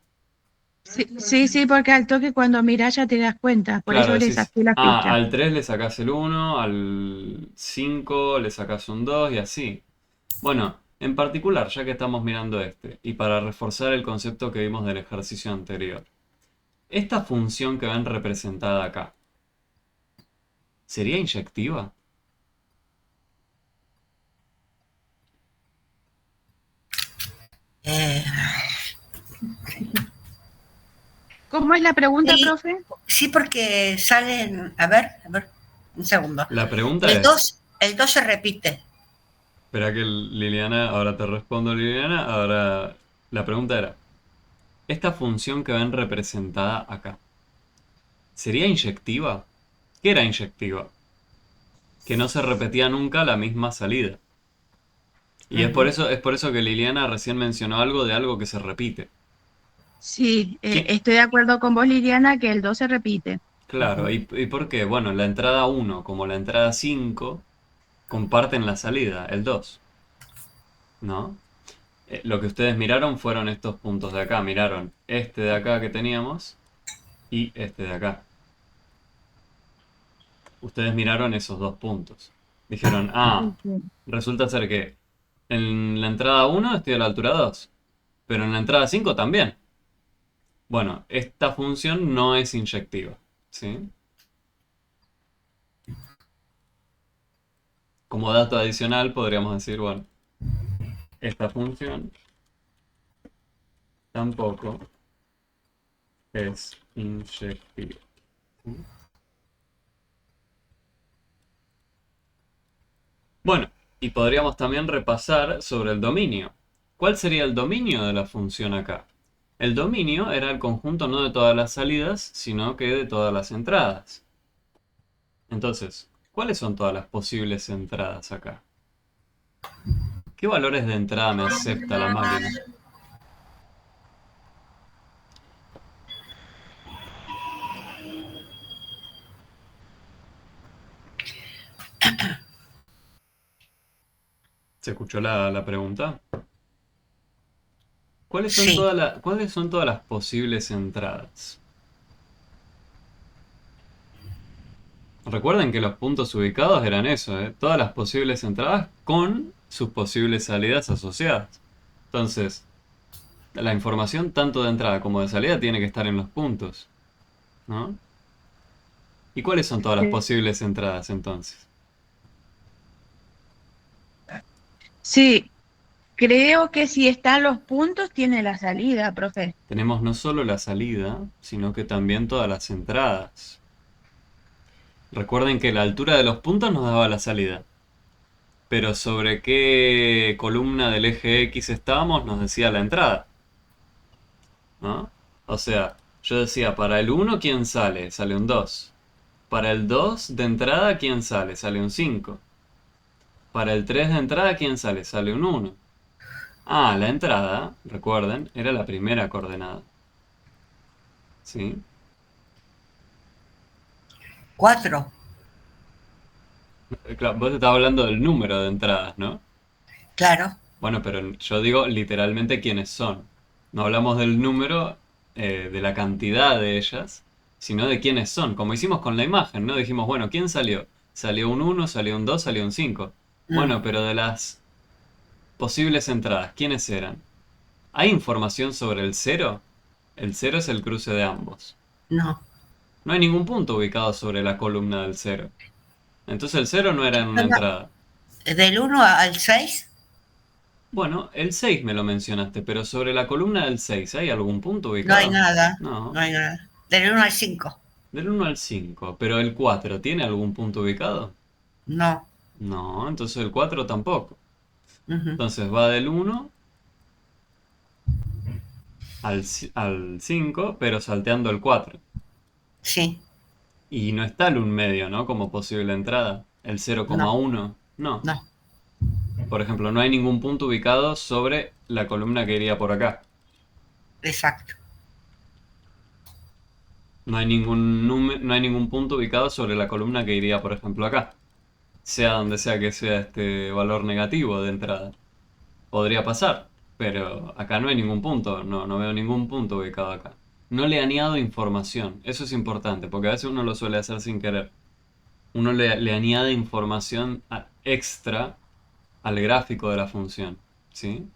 Sí, sí, sí, porque al toque cuando miras ya te das cuenta, por Claro, eso le decís, saqué la ficha. al 3 le sacás el 1, al 5 le sacás un 2 y así. Bueno, en particular, ya que estamos mirando este, y para reforzar el concepto que vimos del ejercicio anterior, esta función que ven representada acá, ¿sería inyectiva? Eh, ¿Cómo es la pregunta, sí, profe? sí, porque salen, a ver, un segundo. La pregunta es, El 2 se repite. espera que Liliana, ahora te respondo Liliana, ahora la pregunta era, esta función que ven representada acá, ¿sería inyectiva? ¿Qué era inyectiva? Que no se repetía nunca la misma salida. Y Ujú. es por eso que Liliana recién mencionó algo que se repite. Sí, ¿Qué? estoy de acuerdo con vos, Liliana, que el 2 se repite. Claro, y por qué? Bueno, la entrada 1 como la entrada 5 comparten la salida, el 2, ¿no? Lo que ustedes miraron fueron estos puntos de acá. Miraron este de acá que teníamos y este de acá. Ustedes miraron esos dos puntos. Dijeron, ah, Sí, sí. resulta ser que en la entrada 1 estoy a la altura 2, pero en la entrada 5 también. Bueno, esta función no es inyectiva, ¿sí? Como dato adicional podríamos decir, bueno, esta función tampoco es inyectiva. Bueno, y podríamos también repasar sobre el dominio. ¿Cuál sería el dominio de la función acá? El dominio era el conjunto no de todas las salidas, sino que de todas las entradas. Entonces, ¿cuáles son todas las posibles entradas acá? ¿Qué valores de entrada me acepta la máquina? ¿Se escuchó la pregunta? Sí, ¿Cuáles son todas las posibles entradas? Recuerden que los puntos ubicados eran eso, ¿eh? Todas las posibles entradas con sus posibles salidas asociadas. Entonces, la información tanto de entrada como de salida tiene que estar en los puntos, ¿no? ¿Y cuáles son todas las posibles entradas entonces? Sí, creo que si están los puntos, tiene la salida, profe. Tenemos no solo la salida, sino que también todas las entradas. Recuerden que la altura de los puntos nos daba la salida. Pero sobre qué columna del eje X estábamos nos decía la entrada, ¿no? O sea, yo decía, para el 1, ¿quién sale? Sale un 2. Para el 2 de entrada, ¿quién sale? Sale un 5. Para el 3 de entrada, ¿quién sale? Sale un 1. Ah, la entrada, recuerden, era la primera coordenada. ¿Sí? 4. Claro, vos estabas hablando del número de entradas, ¿no? Claro. Bueno, pero yo digo literalmente quiénes son. No hablamos del número, de la cantidad de ellas, sino de quiénes son. Como hicimos con la imagen, ¿no? Dijimos, bueno, ¿quién salió? Salió un 1, salió un 2, salió un 5. Mm, Bueno, pero de las posibles entradas, ¿quiénes eran? ¿Hay información sobre el cero? El cero es el cruce de ambos. no. No hay ningún punto ubicado sobre la columna del cero. Entonces el cero no era en una No, entrada. del 1 al 6 Bueno, el 6 me lo mencionaste, pero sobre la columna del 6, ¿hay algún punto no hay ubicado? nada. No No. hay nada. Del 1 al 5 Del 1 al 5, pero el 4 ¿tiene algún punto ubicado? no. No, entonces el 4 tampoco. Ujú. Entonces va del 1 al 5, pero salteando el 4. Sí, Y no está el un medio, ¿no? Como posible entrada. El no, 0,1. No. no. Por ejemplo, no hay ningún punto ubicado sobre la columna que iría por acá. exacto. No hay ningún no hay ningún punto ubicado sobre la columna que iría, por ejemplo, acá. Sea donde sea que sea este valor negativo de entrada. Podría pasar, pero acá no hay ningún punto, no veo ningún punto ubicado acá. No le añado información, eso es importante, porque a veces uno lo suele hacer sin querer. Uno le añade información extra al gráfico de la función, ¿sí?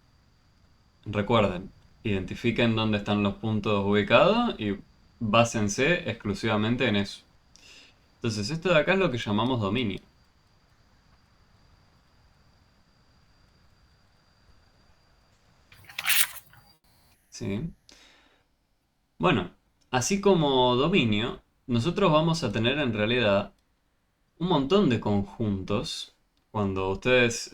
Recuerden, identifiquen dónde están los puntos ubicados y básense exclusivamente en eso. Entonces, esto de acá es lo que llamamos dominio. ¿Sí? Bueno, así como dominio, nosotros vamos a tener en realidad un montón de conjuntos. Cuando ustedes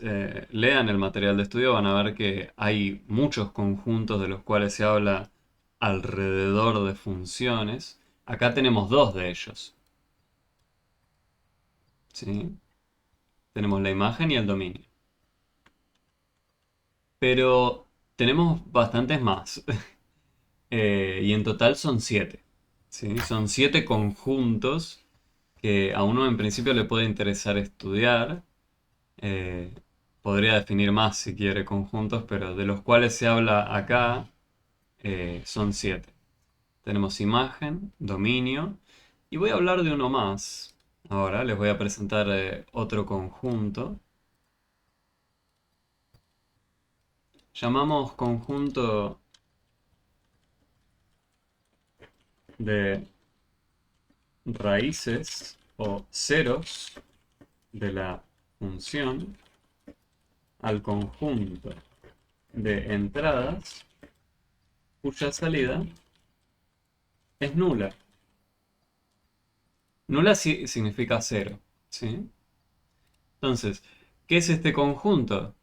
lean el material de estudio van a ver que hay muchos conjuntos de los cuales se habla alrededor de funciones. Acá tenemos dos de ellos. ¿Sí? Tenemos la imagen y el dominio. Pero tenemos bastantes más. Y en total son 7. ¿Sí? Son 7 conjuntos que a uno en principio le puede interesar estudiar. Eh, Podría definir más si quiere conjuntos, pero de los cuales se habla acá son 7. Tenemos imagen, dominio, y voy a hablar de uno más. Ahora les voy a presentar otro conjunto. Llamamos conjunto de raíces o ceros de la función al conjunto de entradas cuya salida es nula. Nula significa cero, ¿sí? Entonces, ¿qué es este conjunto?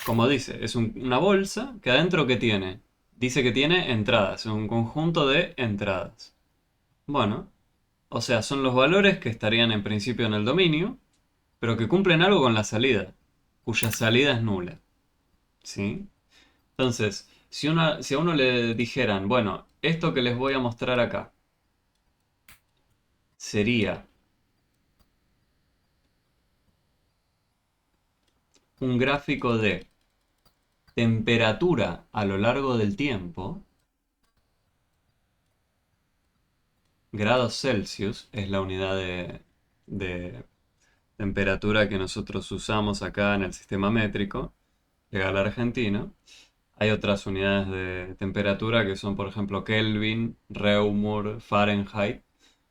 Como dice, es una bolsa que adentro ¿qué tiene? Dice que tiene entradas, es un conjunto de entradas. Bueno, o sea, son los valores que estarían en principio en el dominio, pero que cumplen algo con la salida, cuya salida es nula, ¿sí? Entonces, si a uno le dijeran, bueno, esto que les voy a mostrar acá sería un gráfico de temperatura a lo largo del tiempo, grados Celsius es la unidad de temperatura que nosotros usamos acá en el sistema métrico, legal argentino. Hay otras unidades de temperatura que son, por ejemplo, Kelvin, Reaumur, Fahrenheit.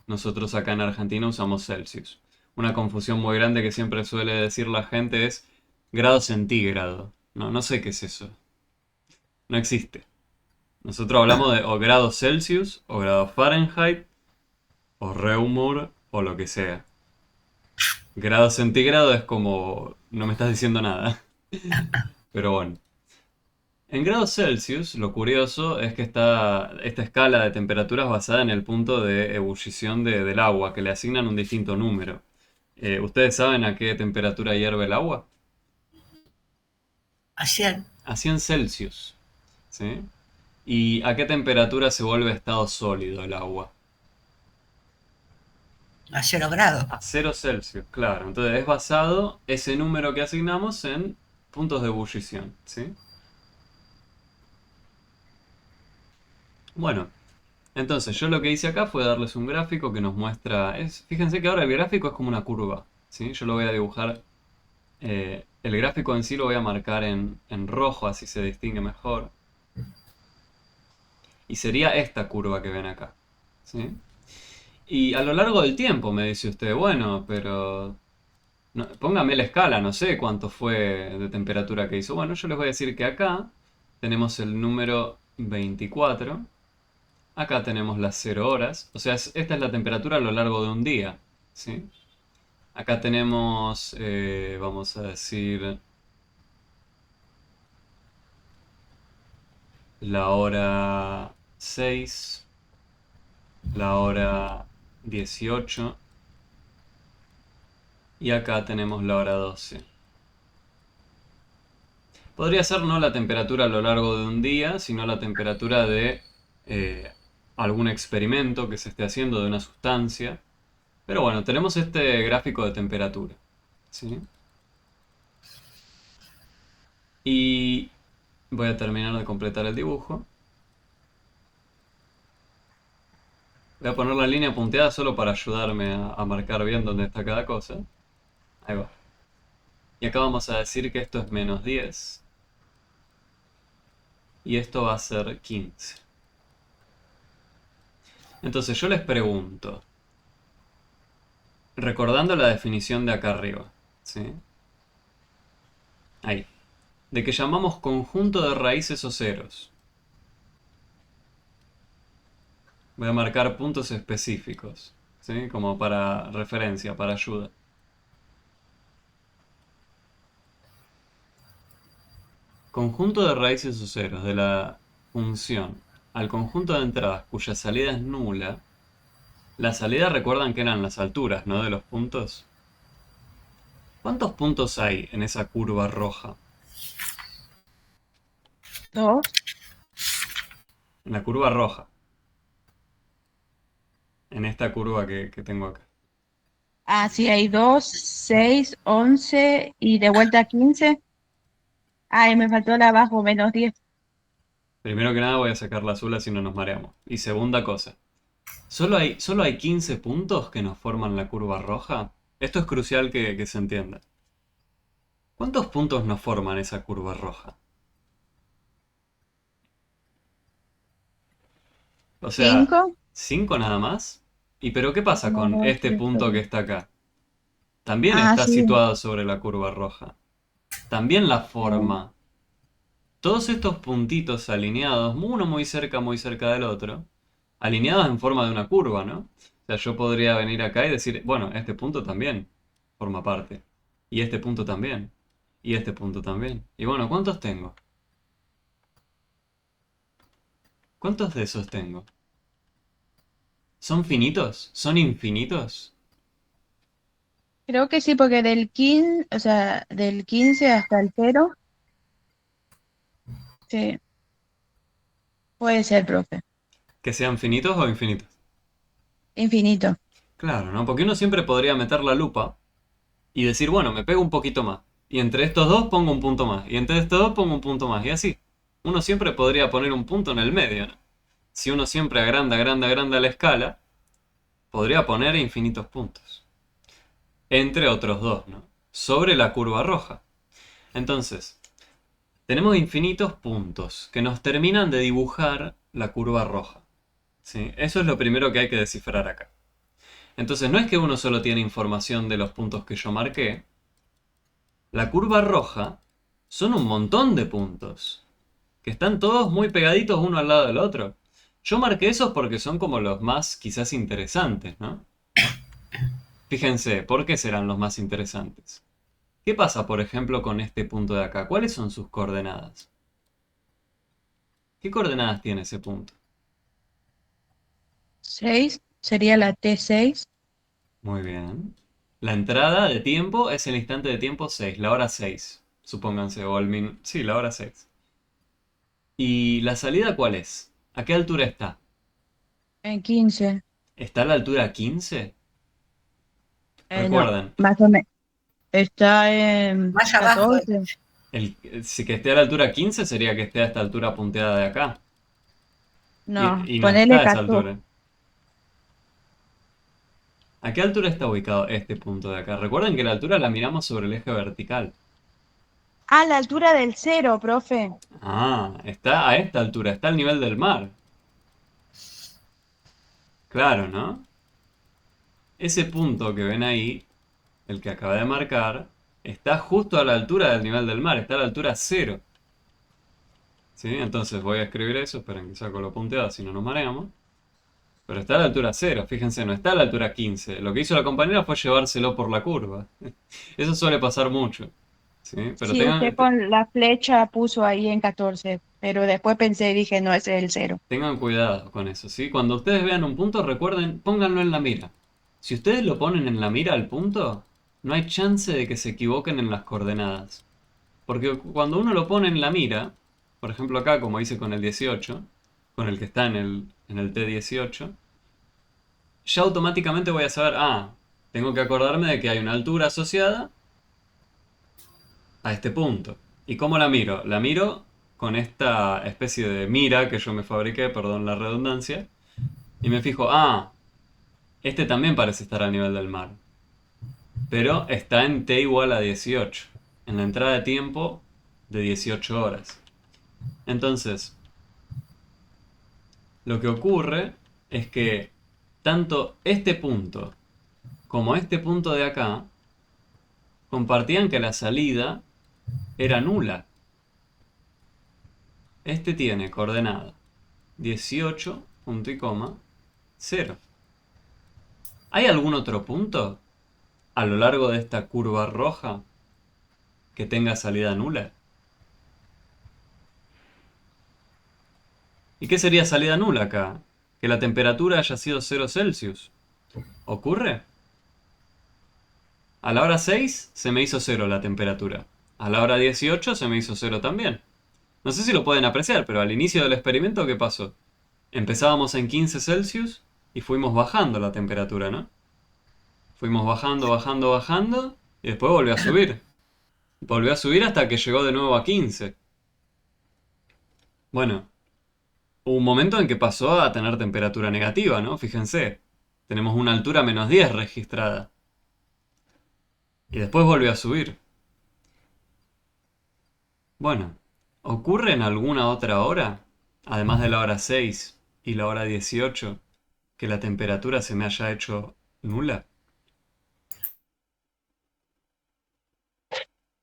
Nosotros acá en Argentina usamos Celsius. Una confusión muy grande que siempre suele decir la gente es grado centígrado. No, no sé qué es eso. No existe. Nosotros hablamos de o grados Celsius, o grados Fahrenheit, o Reaumur, o lo que sea. Grado centígrado es como... no me estás diciendo nada. Pero bueno. En grados Celsius, lo curioso es que está esta escala de temperaturas basada en el punto de ebullición del agua, que le asignan un distinto número. ¿Ustedes saben a qué temperatura hierve el agua? Ayer, A 100 Celsius. ¿Sí? ¿Y a qué temperatura se vuelve estado sólido el agua? a 0 grados. A 0 Celsius, claro. Entonces es basado ese número que asignamos en puntos de ebullición. ¿Sí? Bueno, entonces yo lo que hice acá fue darles un gráfico que nos muestra... fíjense que ahora el gráfico es como una curva. ¿Sí? Yo lo voy a dibujar. El gráfico en sí lo voy a marcar en rojo, así se distingue mejor. Y sería esta curva que ven acá. ¿Sí? Y a lo largo del tiempo me dice usted, bueno, pero póngame la escala, no sé cuánto fue de temperatura que hizo. Bueno, yo les voy a decir que acá tenemos el número 24. Acá tenemos las 0 horas. O sea, esta es la temperatura a lo largo de un día. ¿Sí? Acá tenemos, vamos a decir, la hora 6, la hora 18 y acá tenemos la hora 12. Podría ser no la temperatura a lo largo de un día, sino la temperatura de eh, algún experimento que se esté haciendo de una sustancia. Pero bueno, tenemos este gráfico de temperatura, ¿sí? Y voy a terminar de completar el dibujo. Voy a poner la línea punteada solo para ayudarme a marcar bien dónde está cada cosa. Ahí va. Y acá vamos a decir que esto es -10. Y esto va a ser 15. Entonces yo les pregunto, recordando la definición de acá arriba, ¿sí? Ahí. De que llamamos conjunto de raíces o ceros. Voy a marcar puntos específicos, ¿sí? Como para referencia, para ayuda. Conjunto de raíces o ceros de la función al conjunto de entradas cuya salida es nula. La salida recuerdan que eran las alturas, ¿no? De los puntos. ¿Cuántos puntos hay en esa curva roja? 2. En la curva roja. En esta curva que tengo acá. Ah, sí, hay 2, 6, 11 y de vuelta 15. Ay, me faltó la abajo, -10. Primero que nada voy a sacar la azul así no nos mareamos. Y segunda cosa. ¿Solo hay 15 puntos que nos forman la curva roja? Esto es crucial que se entienda. ¿Cuántos puntos nos forman esa curva roja? O sea, 5. 5 nada más. ¿Y pero qué pasa 1, con 2, este 3, punto 4. que está acá? También Ah, está sí. situado sobre la curva roja. También la forma. Todos estos puntitos alineados, uno muy cerca del otro, alineados en forma de una curva, ¿no? O sea, yo podría venir acá y decir, bueno, este punto también forma parte. Y este punto también. Y este punto también. Y bueno, ¿cuántos tengo? ¿Cuántos de esos tengo? ¿Son finitos? ¿Son infinitos? Creo que sí, porque del 15, o sea, del 15 hasta el 0, sí, puede ser, profe. ¿Que sean finitos o infinitos? Infinito. Claro, ¿no? Porque uno siempre podría meter la lupa y decir, bueno, me pego un poquito más. Y entre estos dos pongo un punto más. Y entre estos dos pongo un punto más. Y así. Uno siempre podría poner un punto en el medio, ¿no? Si uno siempre agranda la escala, podría poner infinitos puntos. Entre otros dos, ¿no? Sobre la curva roja. Entonces, tenemos infinitos puntos que nos terminan de dibujar la curva roja, ¿sí? Eso es lo primero que hay que descifrar acá. Entonces, no es que uno solo tiene información de los puntos que yo marqué. La curva roja son un montón de puntos, que están todos muy pegaditos uno al lado del otro. Yo marqué esos porque son como los más quizás interesantes, ¿no? Fíjense, ¿por qué serán los más interesantes? ¿Qué pasa, por ejemplo, con este punto de acá? ¿Cuáles son sus coordenadas? ¿Qué coordenadas tiene ese punto? 6 sería la T6. Muy bien. La entrada de tiempo es el instante de tiempo 6, la hora 6, supónganse, o sí, la hora 6. ¿Y la salida cuál es? ¿A qué altura está? En 15. ¿Está a la altura 15? No, Recuerden, más o menos. Está en Más abajo. 14. si que esté a la altura 15 sería que esté a esta altura punteada de acá. No, Y no está ponele a esa 14. altura. ¿A qué altura está ubicado este punto de acá? Recuerden que la altura la miramos sobre el eje vertical. A la altura del 0, profe. Ah, está a esta altura, está al nivel del mar. Claro, ¿no? Ese punto que ven ahí, el que acaba de marcar, está justo a la altura del nivel del mar, está a la altura 0. ¿Sí? Entonces voy a escribir eso, esperen que saco lo punteado, así no nos mareamos. Pero está a la altura 0, fíjense, no está a la altura 15. Lo que hizo la compañera fue llevárselo por la curva. Eso suele pasar mucho. ¿Sí? Pero Sí, usted con la flecha puso ahí en 14, pero después pensé y dije, no, ese es el 0. tengan cuidado con eso, ¿sí? Cuando ustedes vean un punto, recuerden, pónganlo en la mira. Si ustedes lo ponen en la mira al punto, no hay chance de que se equivoquen en las coordenadas. Porque cuando uno lo pone en la mira, por ejemplo acá, como hice con el 18, con el que está en el T18, ya automáticamente voy a saber, tengo que acordarme de que hay una altura asociada a este punto. ¿Y cómo la miro? La miro con esta especie de mira que yo me fabriqué, perdón la redundancia, y me fijo, este también parece estar a nivel del mar, pero está en T igual a 18, en la entrada de tiempo de 18 horas. Entonces, lo que ocurre es que tanto este punto como este punto de acá compartían que la salida era nula. Este tiene coordenada 18, punto y coma, 0. ¿Hay algún otro punto a lo largo de esta curva roja que tenga salida nula? ¿Y qué sería salida nula acá? Que la temperatura haya sido 0 Celsius. ¿Ocurre? A la hora 6 se me hizo 0 la temperatura. A la hora 18 se me hizo 0 también. No sé si lo pueden apreciar, pero al inicio del experimento, ¿qué pasó? Empezábamos en 15 Celsius y fuimos bajando la temperatura, ¿no? Fuimos bajando, bajando, bajando y después volvió a subir. Volvió a subir hasta que llegó de nuevo a 15. Bueno, hubo un momento en que pasó a tener temperatura negativa, ¿no? Fíjense, tenemos una altura -10 registrada. Y después volvió a subir. Bueno, ¿ocurre en alguna otra hora, además de la hora 6 y la hora 18, que la temperatura se me haya hecho nula?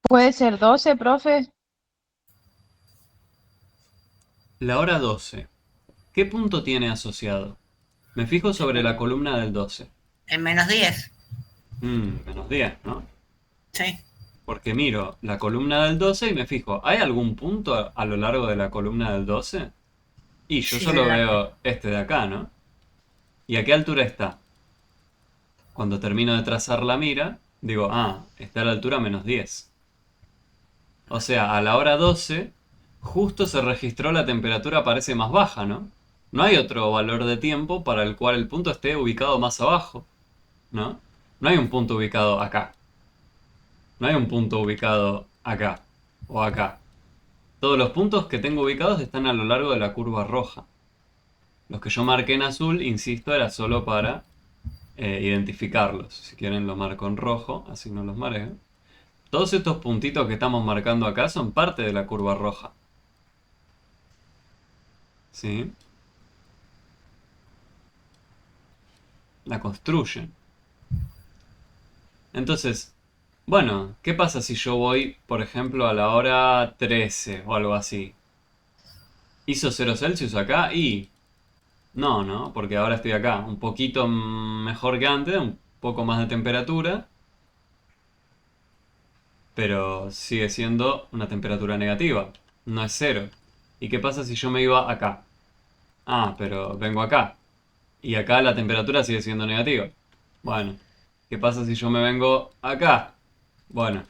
Puede ser 12, profe. La hora 12. ¿Qué punto tiene asociado? Me fijo sobre la columna del 12. El -10. -10, ¿no? Sí. Porque miro la columna del 12 y me fijo, ¿hay algún punto a lo largo de la columna del 12? Y yo Sí, solo veo este de acá, ¿no? ¿Y a qué altura está? Cuando termino de trazar la mira, digo, está a la altura -10. O sea, a la hora 12, justo se registró la temperatura parece más baja, ¿no? No hay otro valor de tiempo para el cual el punto esté ubicado más abajo, ¿no? No hay un punto ubicado acá. No hay un punto ubicado acá o acá. Todos los puntos que tengo ubicados están a lo largo de la curva roja. Los que yo marqué en azul, insisto, era solo para identificarlos. Si quieren lo marco en rojo, así no los mareo. Todos estos puntitos que estamos marcando acá son parte de la curva roja. ¿Sí? La construyen. Entonces, bueno, ¿qué pasa si yo voy, por ejemplo, a la hora 13 o algo así? ¿Hizo 0 Celsius acá? Y no, ¿no? Porque ahora estoy acá, un poquito mejor que antes, un poco más de temperatura, pero sigue siendo una temperatura negativa, no es 0. ¿Y qué pasa si yo me iba acá? Pero vengo acá, y acá la temperatura sigue siendo negativa. Bueno, ¿qué pasa si yo me vengo acá? Bueno,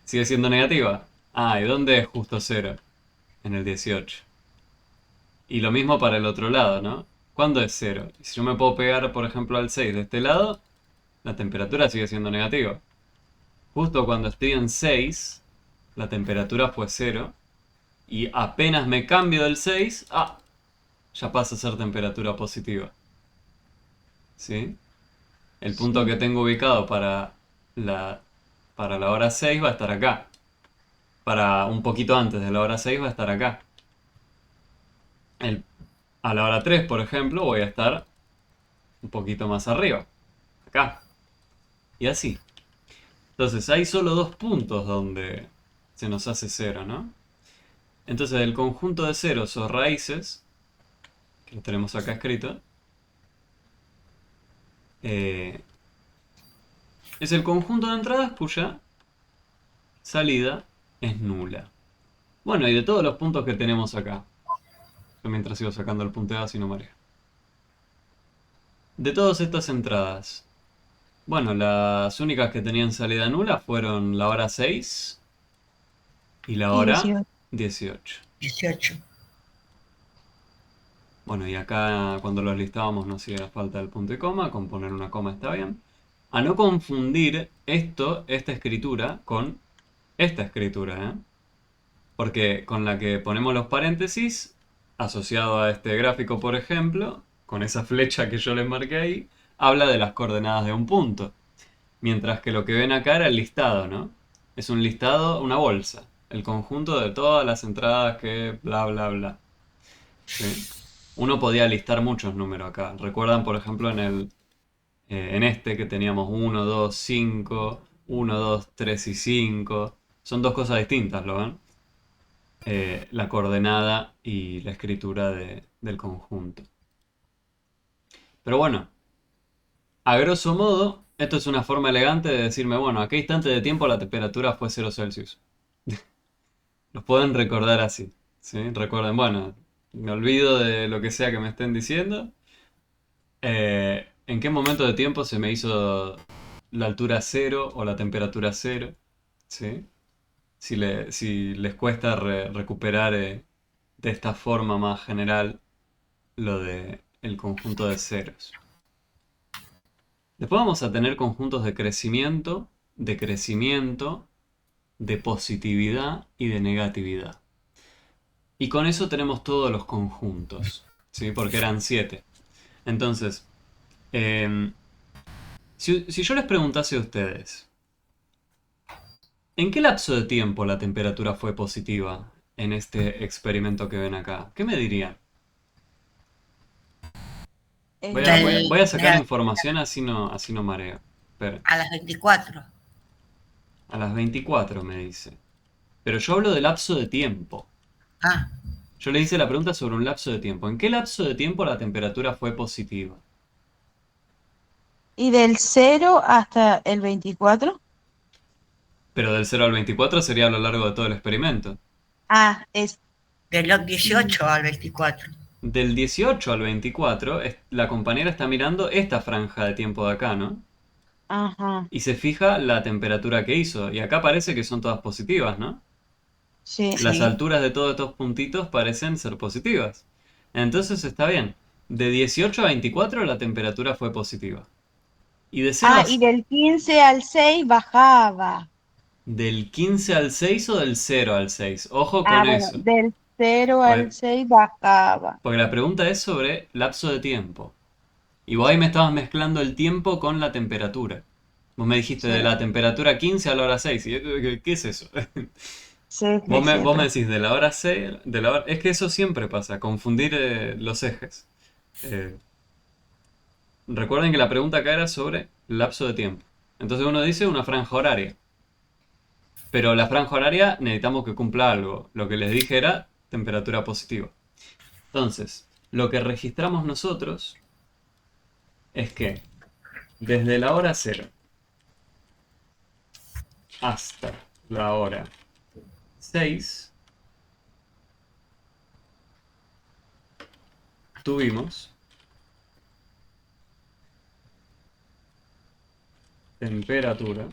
sigue siendo negativa. ¿Y dónde es justo 0? En el 18. Y lo mismo para el otro lado, ¿no? ¿Cuándo es 0? Si yo me puedo pegar, por ejemplo, al 6 de este lado, la temperatura sigue siendo negativa. Justo cuando estoy en 6, la temperatura fue 0. Y apenas me cambio del 6, ya pasa a ser temperatura positiva. ¿Sí? El punto que Sí. tengo ubicado para la hora 6 va a estar acá. Para un poquito antes de la hora 6 va a estar acá. A la hora 3, por ejemplo, voy a estar un poquito más arriba. Acá. Y así. Entonces hay solo dos puntos donde se nos hace 0, ¿no? Entonces el conjunto de ceros o raíces, que lo tenemos acá escrito, es el conjunto de entradas cuya salida es nula. Bueno, y de todos los puntos que tenemos acá, yo mientras sigo sacando el punteado así no mareo. De todas estas entradas, bueno, las únicas que tenían salida nula fueron la hora 6 y la Y hora 18. 18. 18. Bueno, y acá cuando los listábamos no hacía falta el punto y coma, con poner una coma está bien. A no confundir esta escritura, con esta escritura, ¿eh? Porque con la que ponemos los paréntesis, asociado a este gráfico, por ejemplo, con esa flecha que yo les marqué ahí, habla de las coordenadas de un punto. Mientras que lo que ven acá era el listado, ¿no? Es un listado, una bolsa. El conjunto de todas las entradas que bla bla bla. ¿Sí? Uno podía listar muchos números acá. Recuerdan, por ejemplo, en este que teníamos 1, 2, 5, 1, 2, 3 y 5. Son dos cosas distintas, ¿lo ven? La coordenada y la escritura del conjunto. Pero bueno, a grosso modo, esto es una forma elegante de decirme, bueno, a qué instante de tiempo la temperatura fue 0 Celsius. Los pueden recordar así, ¿sí? Recuerden, bueno, me olvido de lo que sea que me estén diciendo. ¿En qué momento de tiempo se me hizo la altura cero o la temperatura cero? ¿Sí? Si les cuesta recuperar de esta forma más general lo de el conjunto de ceros. Después vamos a tener conjuntos de crecimiento, de positividad y de negatividad. Y con eso tenemos todos los conjuntos, ¿sí? Porque eran 7. Entonces, si yo les preguntase a ustedes, ¿en qué lapso de tiempo la temperatura fue positiva en este experimento que ven acá? ¿Qué me dirían? Voy a, voy a- Del, voy a de sacar información así no mareo. Espera. a las 24. A las 24 me dice. Pero yo hablo de lapso de tiempo. Ah, Yo le hice la pregunta sobre un lapso de tiempo. ¿En qué lapso de tiempo la temperatura fue positiva? Y del 0 hasta el 24. Pero del 0 al 24 sería a lo largo de todo el experimento. Ah, es. de los 18 al 24. Del 18 al 24, la compañera está mirando esta franja de tiempo de acá, ¿no? Ajá, Y se fija la temperatura que hizo. Y acá parece que son todas positivas, ¿no? sí. Las Sí. alturas de todos estos puntitos parecen ser positivas. Entonces está bien. De 18 a 24 la temperatura fue positiva. Y de 0 a... Ah, y del 15 al 6 bajaba. ¿Del 15 al 6 o del 0 al 6? Ojo Ah, con bueno, eso. del 0 al Porque 6 bajaba. porque la pregunta es sobre lapso de tiempo. Y vos ahí me estabas mezclando el tiempo con la temperatura. Vos me dijiste Sí, de la temperatura 15 a la hora 6. ¿Y qué es eso? sí, Vos sí, me, sí, vos me decís de la hora 6, es que eso siempre pasa, confundir los ejes. Eh, Recuerden que la pregunta acá era sobre lapso de tiempo. Entonces uno dice una franja horaria. Pero la franja horaria necesitamos que cumpla algo. Lo que les dije era temperatura positiva. Entonces, lo que registramos nosotros es que desde la hora 0 hasta la hora 6 tuvimos temperatura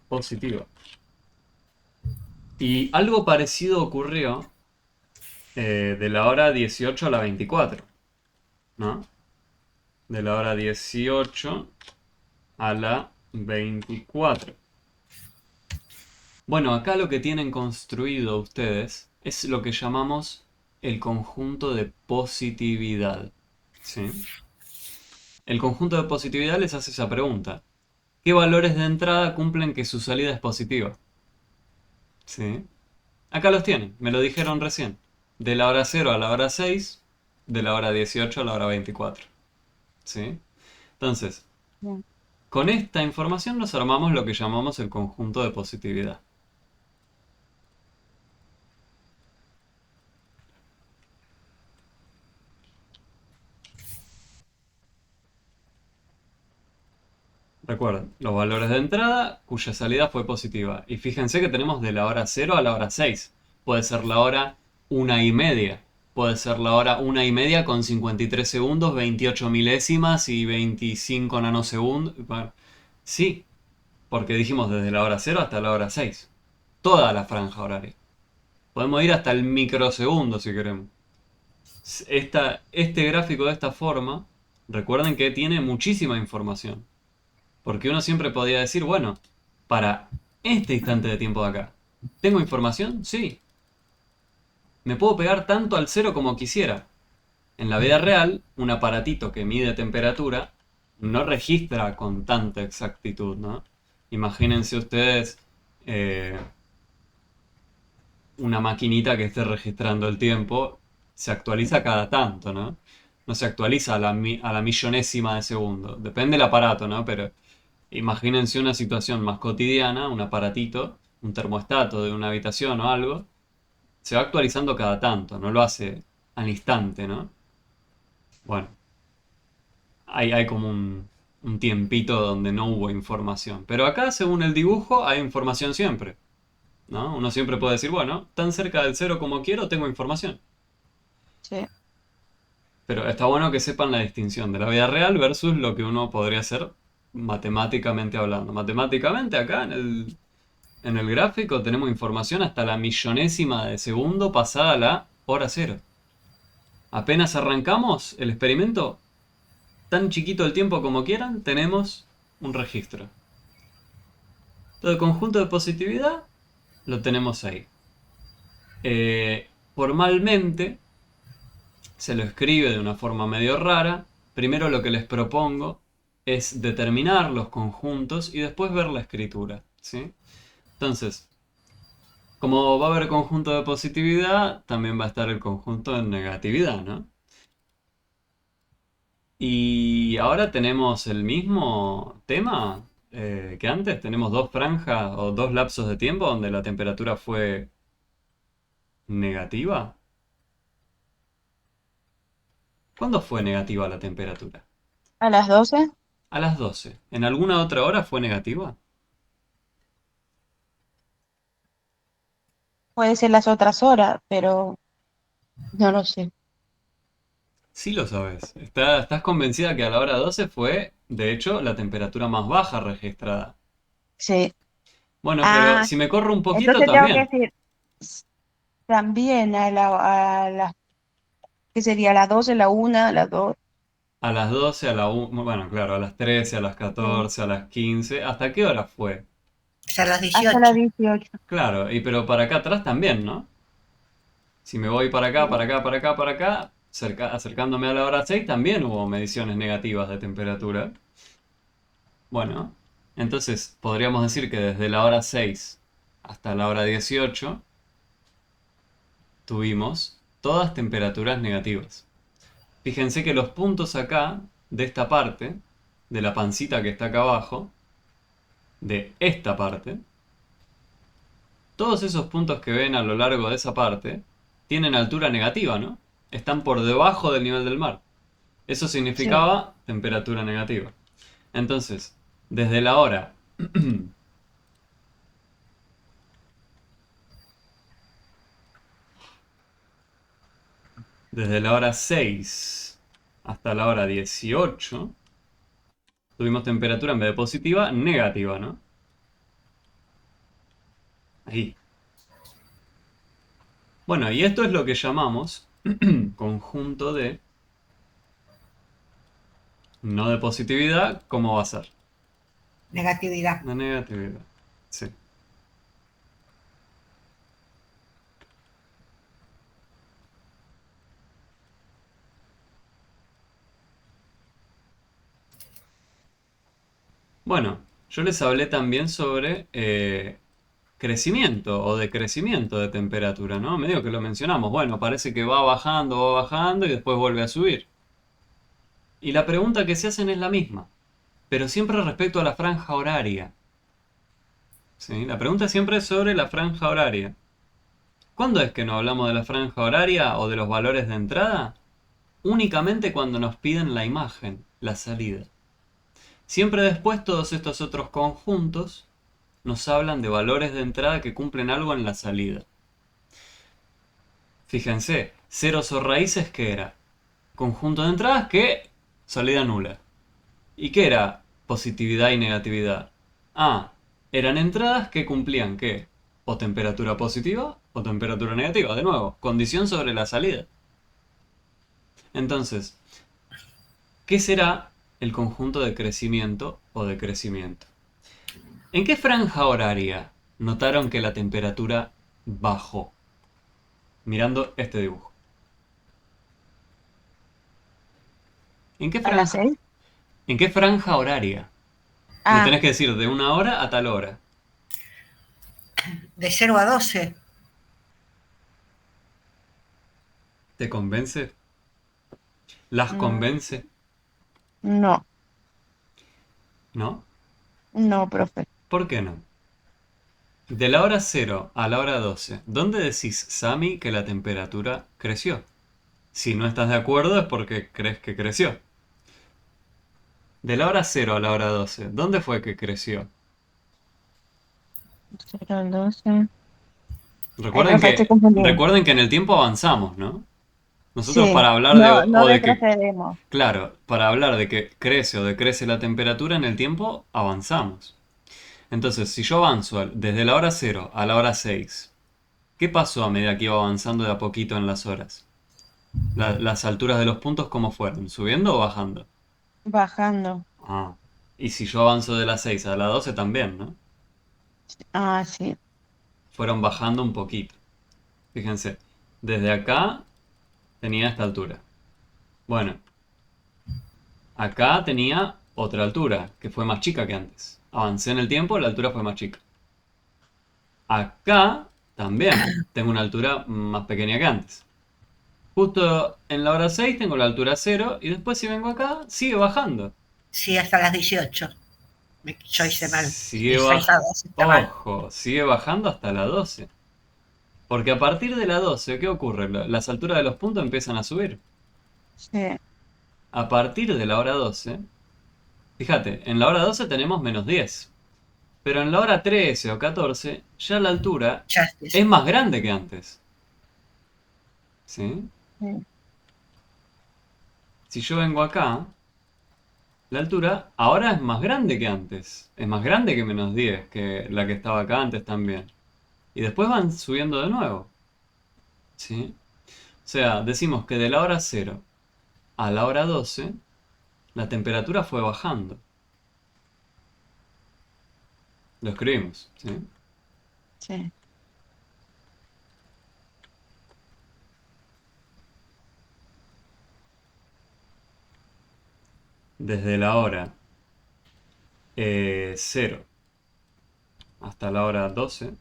positiva. Y algo parecido ocurrió de la hora 18 a la 24, ¿no? De la hora 18 a la 24. Bueno, acá lo que tienen construido ustedes es lo que llamamos el conjunto de positividad, ¿sí? El conjunto de positividad les hace esa pregunta. ¿Qué valores de entrada cumplen que su salida es positiva? ¿Sí? Acá los tienen, me lo dijeron recién. De la hora 0 a la hora 6, de la hora 18 a la hora 24. ¿Sí? Entonces, sí. con esta información nos armamos lo que llamamos el conjunto de positividad. Recuerden, los valores de entrada cuya salida fue positiva. Y fíjense que tenemos de la hora 0 a la hora 6. Puede ser la hora 1:30. Puede ser la hora 1:30 con 53 segundos, 28 milésimas y 25 nanosegundos. Bueno, sí, porque dijimos desde la hora 0 hasta la hora 6. toda la franja horaria. Podemos ir hasta el microsegundo si queremos. Este gráfico de esta forma, recuerden que tiene muchísima información. Porque uno siempre podría decir, bueno, para este instante de tiempo de acá, ¿tengo información? Sí. Me puedo pegar tanto al cero como quisiera. En la vida real, un aparatito que mide temperatura no registra con tanta exactitud, ¿no? Imagínense ustedes una maquinita que esté registrando el tiempo, se actualiza cada tanto, ¿no? No se actualiza a la millonésima de segundo. Depende del aparato, ¿no? Pero imagínense una situación más cotidiana, un aparatito, un termostato de una habitación o algo, se va actualizando cada tanto, no lo hace al instante, ¿no? Bueno, hay como un tiempito donde no hubo información. Pero acá, según el dibujo, hay información siempre, ¿no? Uno siempre puede decir, bueno, tan cerca del cero como quiero, tengo información. Sí. Pero está bueno que sepan la distinción de la vida real versus lo que uno podría hacer matemáticamente hablando. Matemáticamente acá en el gráfico tenemos información hasta la millonésima de segundo pasada la hora cero. Apenas arrancamos el experimento, tan chiquito el tiempo como quieran, tenemos un registro. Todo el conjunto de positividad lo tenemos ahí. Formalmente se lo escribe de una forma medio rara. Primero lo que les propongo es determinar los conjuntos y después ver la escritura, ¿sí? Entonces, como va a haber conjunto de positividad, también va a estar el conjunto de negatividad, ¿no? Y ahora tenemos el mismo tema que antes. Tenemos dos franjas o dos lapsos de tiempo donde la temperatura fue negativa. ¿Cuándo fue negativa la temperatura? A las 12 A las 12. ¿En alguna otra hora fue negativa? puede ser las otras horas, pero no lo sé. Sí lo sabes. ¿Estás convencida que a la hora 12 fue, de hecho, la temperatura más baja registrada? Sí. Bueno, pero Ah, si me corro un poquito entonces tengo que también. decir también a las, ¿qué sería? A las 12, la una, a las 2. A las 12, a la 1, bueno, claro, a las 13, a las Sí. 14, a las 15. ¿Hasta qué hora fue? Hasta los Hasta las 18. 18. Claro, pero para acá atrás también, ¿no? Si me voy para acá, Sí. para acá, para acá, para acá, acercándome a la hora 6, también hubo mediciones negativas de temperatura. Bueno, entonces podríamos decir que desde la hora 6 hasta la hora 18 tuvimos todas temperaturas negativas. Fíjense que los puntos acá, de esta parte, de la pancita que está acá abajo, de esta parte, todos esos puntos que ven a lo largo de esa parte tienen altura negativa, ¿no? Están por debajo del nivel del mar. Eso Sí. significaba temperatura negativa. Entonces, desde la hora desde la hora 6 hasta la hora 18 tuvimos temperatura en vez de positiva, negativa, ¿no? Ahí. Bueno, y esto es lo que llamamos conjunto de no de positividad, ¿cómo va a ser? Negatividad. De negatividad. Sí. Bueno, yo les hablé también sobre crecimiento o decrecimiento de temperatura, ¿no? Medio que lo mencionamos. Bueno, parece que va bajando y después vuelve a subir. Y la pregunta que se hacen es la misma, pero siempre respecto a la franja horaria. ¿Sí? La pregunta siempre es sobre la franja horaria. ¿Cuándo es que no hablamos de la franja horaria o de los valores de entrada? Únicamente cuando nos piden la imagen, la salida. Siempre después todos estos otros conjuntos nos hablan de valores de entrada que cumplen algo en la salida. Fíjense, ceros o raíces, ¿qué era? Conjunto de entradas que salida nula. ¿Y qué era positividad y negatividad? Ah, eran entradas que cumplían ¿qué? o temperatura positiva o temperatura negativa. De nuevo, condición sobre la salida. Entonces, ¿qué será el conjunto de crecimiento o decrecimiento? ¿En qué franja horaria notaron que la temperatura bajó? Mirando este dibujo. ¿En qué ¿A las franja? 6? ¿En qué franja horaria? Me Ah, tenés que decir de una hora a tal hora. De 0 a 12. ¿Te convence? ¿Las mm, convence? no, ¿No? no, profe. ¿Por qué no? De la hora 0 a la hora 12, ¿dónde decís, Sami, que la temperatura creció? Si no estás de acuerdo es porque crees que creció. De la hora 0 a la hora 12, ¿dónde fue que creció? 0 al 12. Ay, Recuerden profe, estoy que, confundida. recuerden que en el tiempo avanzamos, ¿no? Nosotros Sí, para hablar de, no, no o de que, retrocedemos. claro, para hablar de que crece o decrece la temperatura en el tiempo, avanzamos. Entonces, si yo avanzo desde la hora 0 a la hora 6, ¿qué pasó a medida que iba avanzando de a poquito en las horas? Las alturas de los puntos, ¿cómo fueron? ¿Subiendo o bajando? Bajando. Ah. Y si yo avanzo de la 6 a la 12 también, ¿no? Ah, sí. Fueron bajando un poquito. Fíjense, desde acá tenía esta altura. Bueno, acá tenía otra altura, que fue más chica que antes. Avancé en el tiempo, la altura fue más chica. Acá también tengo una altura más pequeña que antes. Justo en la hora 6 tengo la altura 0 y después si vengo acá sigue bajando. Sí, hasta las 18. Yo hice mal. Sigue De 6 a bajando. 12 está mal. Ojo, sigue bajando hasta la 12. Porque a partir de la 12, ¿qué ocurre? Las alturas de los puntos empiezan a subir. Sí, A partir de la hora 12, fíjate, en la hora 12 tenemos -10. Pero en la hora 13 o 14, ya la altura Ya es es. más grande que antes. ¿Sí? sí. Si yo vengo acá, la altura ahora es más grande que antes. Es más grande que -10, que la que estaba acá antes también. Y después van subiendo de nuevo. ¿Sí? O sea, decimos que de la hora 0 a la hora 12, la temperatura fue bajando. Lo escribimos, ¿sí? Sí. Desde la hora 0 hasta la hora 12,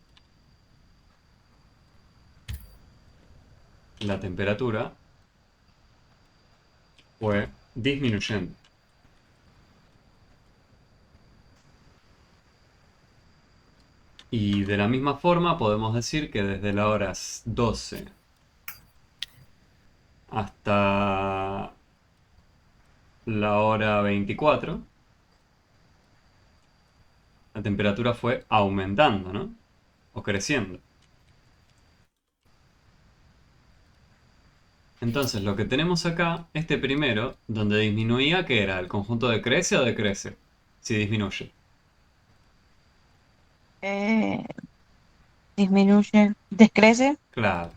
la temperatura fue disminuyendo. Y de la misma forma podemos decir que desde la hora 12 hasta la hora 24, la temperatura fue aumentando, ¿no? O creciendo. Entonces lo que tenemos acá, este primero, donde disminuía, ¿qué era? ¿El conjunto decrece o decrece? Si disminuye. Eh, disminuye. Descrece. Claro,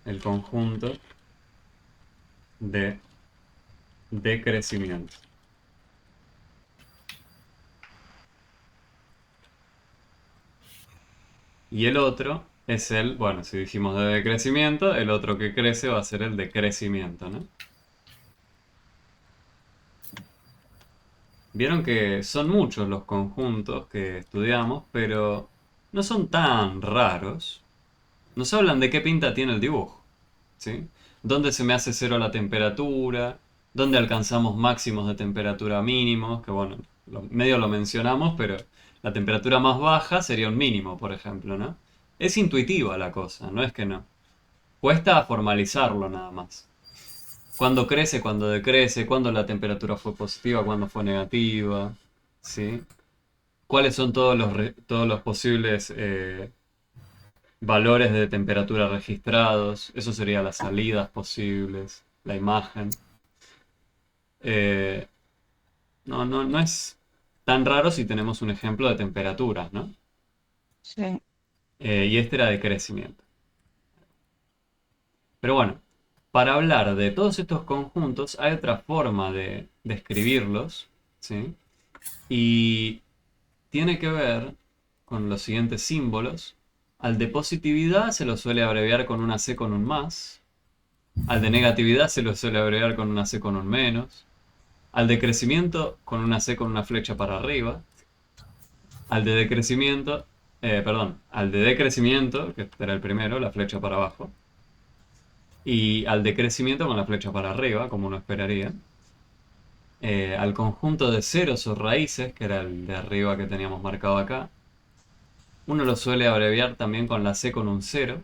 el conjunto de decrecimiento. Y el otro es bueno, si dijimos de decrecimiento, el otro que crece va a ser el de crecimiento, ¿no? Vieron que son muchos los conjuntos que estudiamos, pero no son tan raros. Nos hablan de qué pinta tiene el dibujo, ¿sí? Dónde se me hace cero la temperatura, dónde alcanzamos máximos de temperatura mínimos, que bueno, medio lo mencionamos, pero la temperatura más baja sería un mínimo, por ejemplo, ¿no? Es intuitiva la cosa, no es que no. Cuesta formalizarlo nada más. Cuándo crece, cuándo decrece, cuándo la temperatura fue positiva, cuándo fue negativa, ¿sí? ¿Cuáles son todos los posibles valores de temperatura registrados? Eso sería las salidas posibles, la imagen. Eh, no es tan raro si tenemos un ejemplo de temperaturas, ¿no? Sí. y este era de crecimiento. Pero bueno, para hablar de todos estos conjuntos hay otra forma de escribirlos, ¿sí? Y tiene que ver con los siguientes símbolos. Al de positividad se lo suele abreviar con una C con un más. Al de negatividad se lo suele abreviar con una C con un menos. Al de crecimiento con una C con una flecha para arriba. Al de decrecimiento, al de decrecimiento, que era el primero, la flecha para abajo. Y al de crecimiento con la flecha para arriba, como uno esperaría. Al conjunto de ceros o raíces, que era el de arriba que teníamos marcado acá, uno lo suele abreviar también con la C con un cero,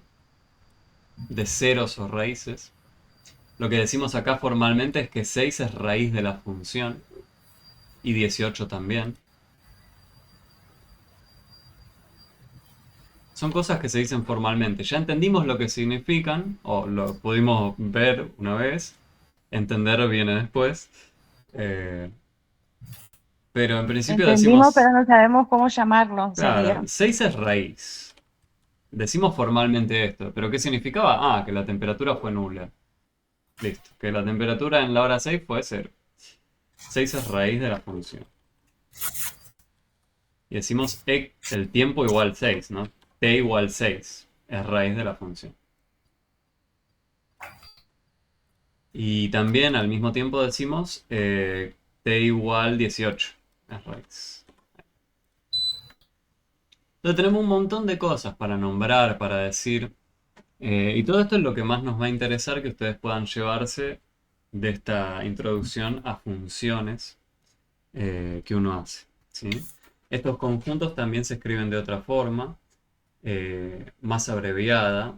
de ceros o raíces. Lo que decimos acá formalmente es que 6 es raíz de la función, y 18 también. Son cosas que se dicen formalmente. Ya entendimos lo que significan, o lo pudimos ver una vez, entender viene después. Eh, pero en principio Entendimos, decimos, pero no sabemos cómo llamarlo, claro, sería. 6 es raíz. Decimos formalmente esto, pero ¿qué significaba? Ah, que la temperatura fue nula. Listo, que la temperatura en la hora 6 fue 0. 6 es raíz de la función. Y decimos el tiempo igual 6, ¿no? T igual 6 es raíz de la función. Y también al mismo tiempo decimos T igual 18 es raíz. Entonces tenemos un montón de cosas para nombrar, para decir. Y todo esto es lo que más nos va a interesar que ustedes puedan llevarse de esta introducción a funciones que uno hace, ¿sí? Estos conjuntos también se escriben de otra forma, más abreviada.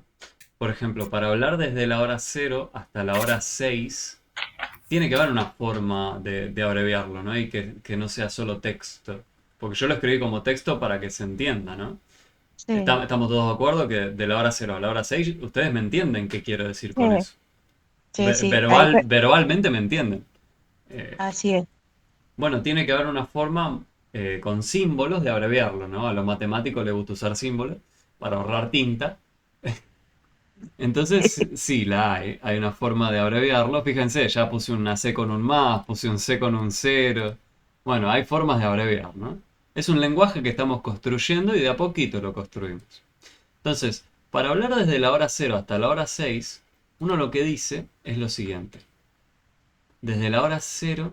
Por ejemplo, para hablar desde la hora 0 hasta la hora 6, tiene que haber una forma de abreviarlo, ¿no? Y que no sea solo texto. Porque yo lo escribí como texto para que se entienda, ¿no? Sí, Estamos todos de acuerdo que de la hora 0 a la hora 6, ustedes me entienden qué quiero decir sí, con eso. sí, sí. Ahí, Verbalmente me entienden. Eh, así es. bueno, tiene que haber una forma con símbolos de abreviarlo, ¿no? A los matemáticos les gusta usar símbolos para ahorrar tinta. Entonces, sí, la hay. Hay una forma de abreviarlo. Fíjense, ya puse una C con un más, puse un C con un cero. Bueno, hay formas de abreviar, ¿no? Es un lenguaje que estamos construyendo y de a poquito lo construimos. Entonces, para hablar desde la hora 0 hasta la hora 6, uno lo que dice es lo siguiente. Desde la hora 0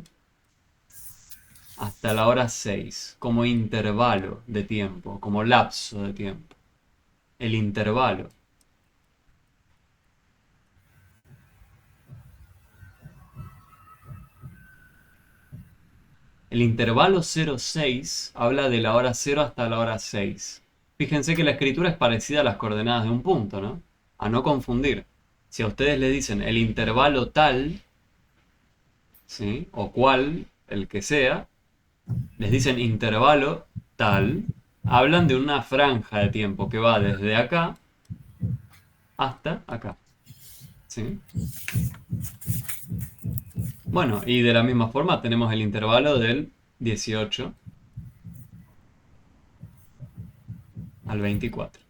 hasta la hora 6, como intervalo de tiempo, como lapso de tiempo. El intervalo. El intervalo 0,6 habla de la hora 0 hasta la hora 6. Fíjense que la escritura es parecida a las coordenadas de un punto, ¿no? A no confundir. Si a ustedes le dicen el intervalo tal, ¿sí? O cual, el que sea, les dicen intervalo tal, hablan de una franja de tiempo que va desde acá hasta acá. ¿Sí? Bueno, y de la misma forma tenemos el intervalo del 18 al 24.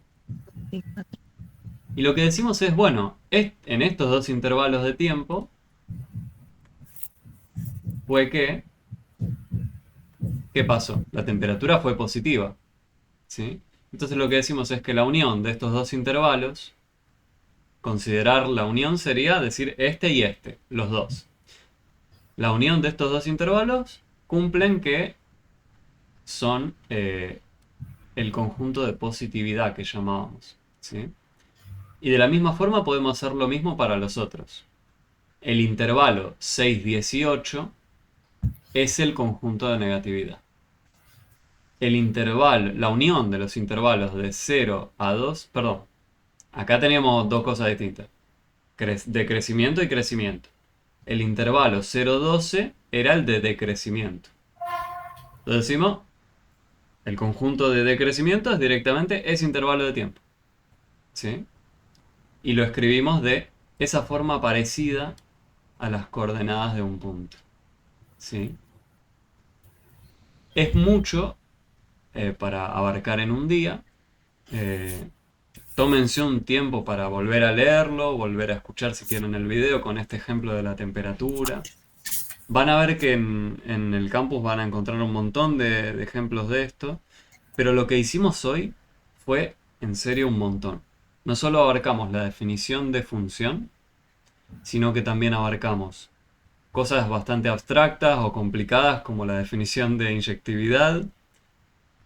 Y lo que decimos es, bueno, en estos dos intervalos de tiempo fue que, ¿qué pasó? La temperatura fue positiva, ¿sí? Entonces lo que decimos es que la unión de estos dos intervalos, considerar la unión sería decir este y este, los dos. La unión de estos dos intervalos cumplen que son el conjunto de positividad que llamábamos, ¿sí? Y de la misma forma podemos hacer lo mismo para los otros. El intervalo 6-18 es el conjunto de negatividad. El intervalo, la unión de los intervalos de 0 a 2, perdón, acá teníamos dos cosas distintas, de crecimiento y crecimiento. El intervalo 0-12 era el de decrecimiento. Entonces decimos, el conjunto de decrecimiento es directamente ese intervalo de tiempo, ¿sí? Y lo escribimos de esa forma parecida a las coordenadas de un punto, ¿sí? Es mucho para abarcar en un día. tómense un tiempo para volver a leerlo, volver a escuchar si quieren el video con este ejemplo de la temperatura. Van a ver que en el campus van a encontrar un montón de ejemplos de esto, pero lo que hicimos hoy fue en serio un montón. No solo abarcamos la definición de función, sino que también abarcamos cosas bastante abstractas o complicadas como la definición de inyectividad.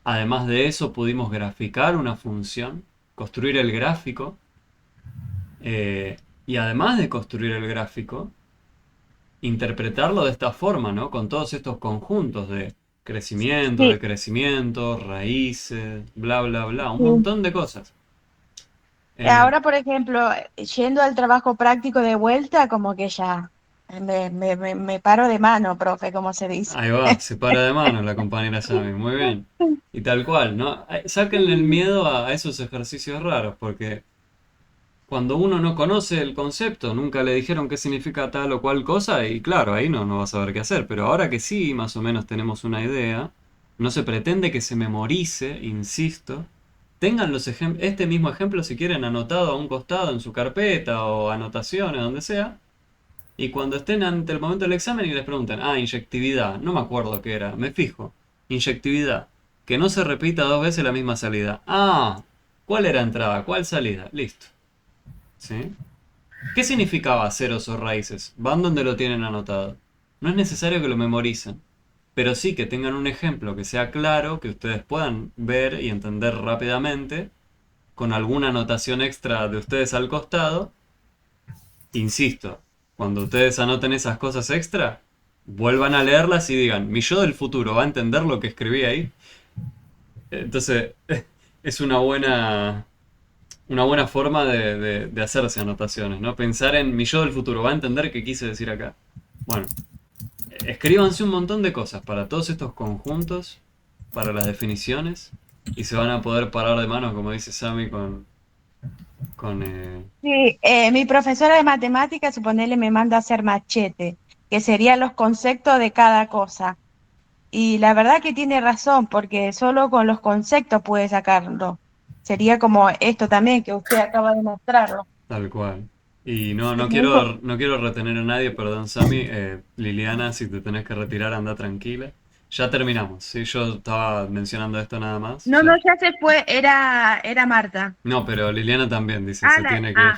Además de eso, pudimos graficar una función, construir el gráfico, y además de construir el gráfico, interpretarlo de esta forma, ¿no? Con todos estos conjuntos de crecimiento, Sí, decrecimiento, raíces, bla, bla, bla, un sí. montón de cosas. Eh, Ahora, por ejemplo, yendo al trabajo práctico de vuelta, como que ya me paro de mano, profe, como se dice. Ahí va, se para de mano la compañera Sami, muy bien. Y tal cual, ¿no? Sáquenle el miedo a esos ejercicios raros, porque cuando uno no conoce el concepto, nunca le dijeron qué significa tal o cual cosa, y claro, ahí no va a saber qué hacer. Pero ahora que sí, más o menos tenemos una idea, no se pretende que se memorice, insisto. Tengan este mismo ejemplo si quieren anotado a un costado en su carpeta o anotaciones, donde sea. Y cuando estén ante el momento del examen y les preguntan, inyectividad, no me acuerdo qué era, me fijo. Inyectividad, que no se repita dos veces la misma salida. ¿Cuál era entrada? ¿Cuál salida? Listo. ¿Sí? ¿Qué significaba ceros o raíces? Van donde lo tienen anotado. No es necesario que lo memoricen, pero sí que tengan un ejemplo que sea claro, que ustedes puedan ver y entender rápidamente, con alguna anotación extra de ustedes al costado. Insisto, cuando ustedes anoten esas cosas extra, vuelvan a leerlas y digan, mi yo del futuro va a entender lo que escribí ahí. Entonces, es una buena forma de hacerse anotaciones, ¿no? Pensar en mi yo del futuro, ¿va a entender qué quise decir acá? Bueno, escríbanse un montón de cosas para todos estos conjuntos, para las definiciones, y se van a poder parar de manos, como dice Sammy, con. Sí, mi profesora de matemáticas, suponele, me manda a hacer machete, que serían los conceptos de cada cosa. Y la verdad que tiene razón, porque solo con los conceptos puede sacarlo. Sería como esto también, que usted acaba de mostrarlo. Tal cual. Y no, Y no me dijo, quiero retener a nadie, perdón, Sammy. Liliana, si te tenés que retirar, anda tranquila. Ya terminamos, ¿sí? Yo estaba mencionando esto nada más. no, no, ya se fue, era Marta. No, pero Liliana también dice, Ah, se tiene que ir.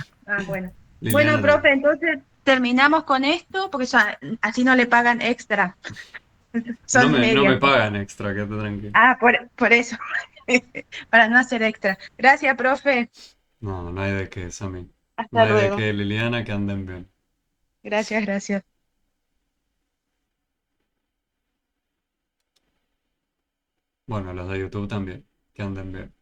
bueno. Bueno, Liliana profe, también. entonces terminamos con esto, porque así no le pagan extra. Son No me medias. pagan extra, quédate tranquilo. Por eso, para no hacer extra. Gracias, profe. No, no hay de qué, Sammy. No Hasta hay de luego. qué, Liliana, que anden bien. Gracias, gracias. Bueno, los de YouTube también, que anden bien.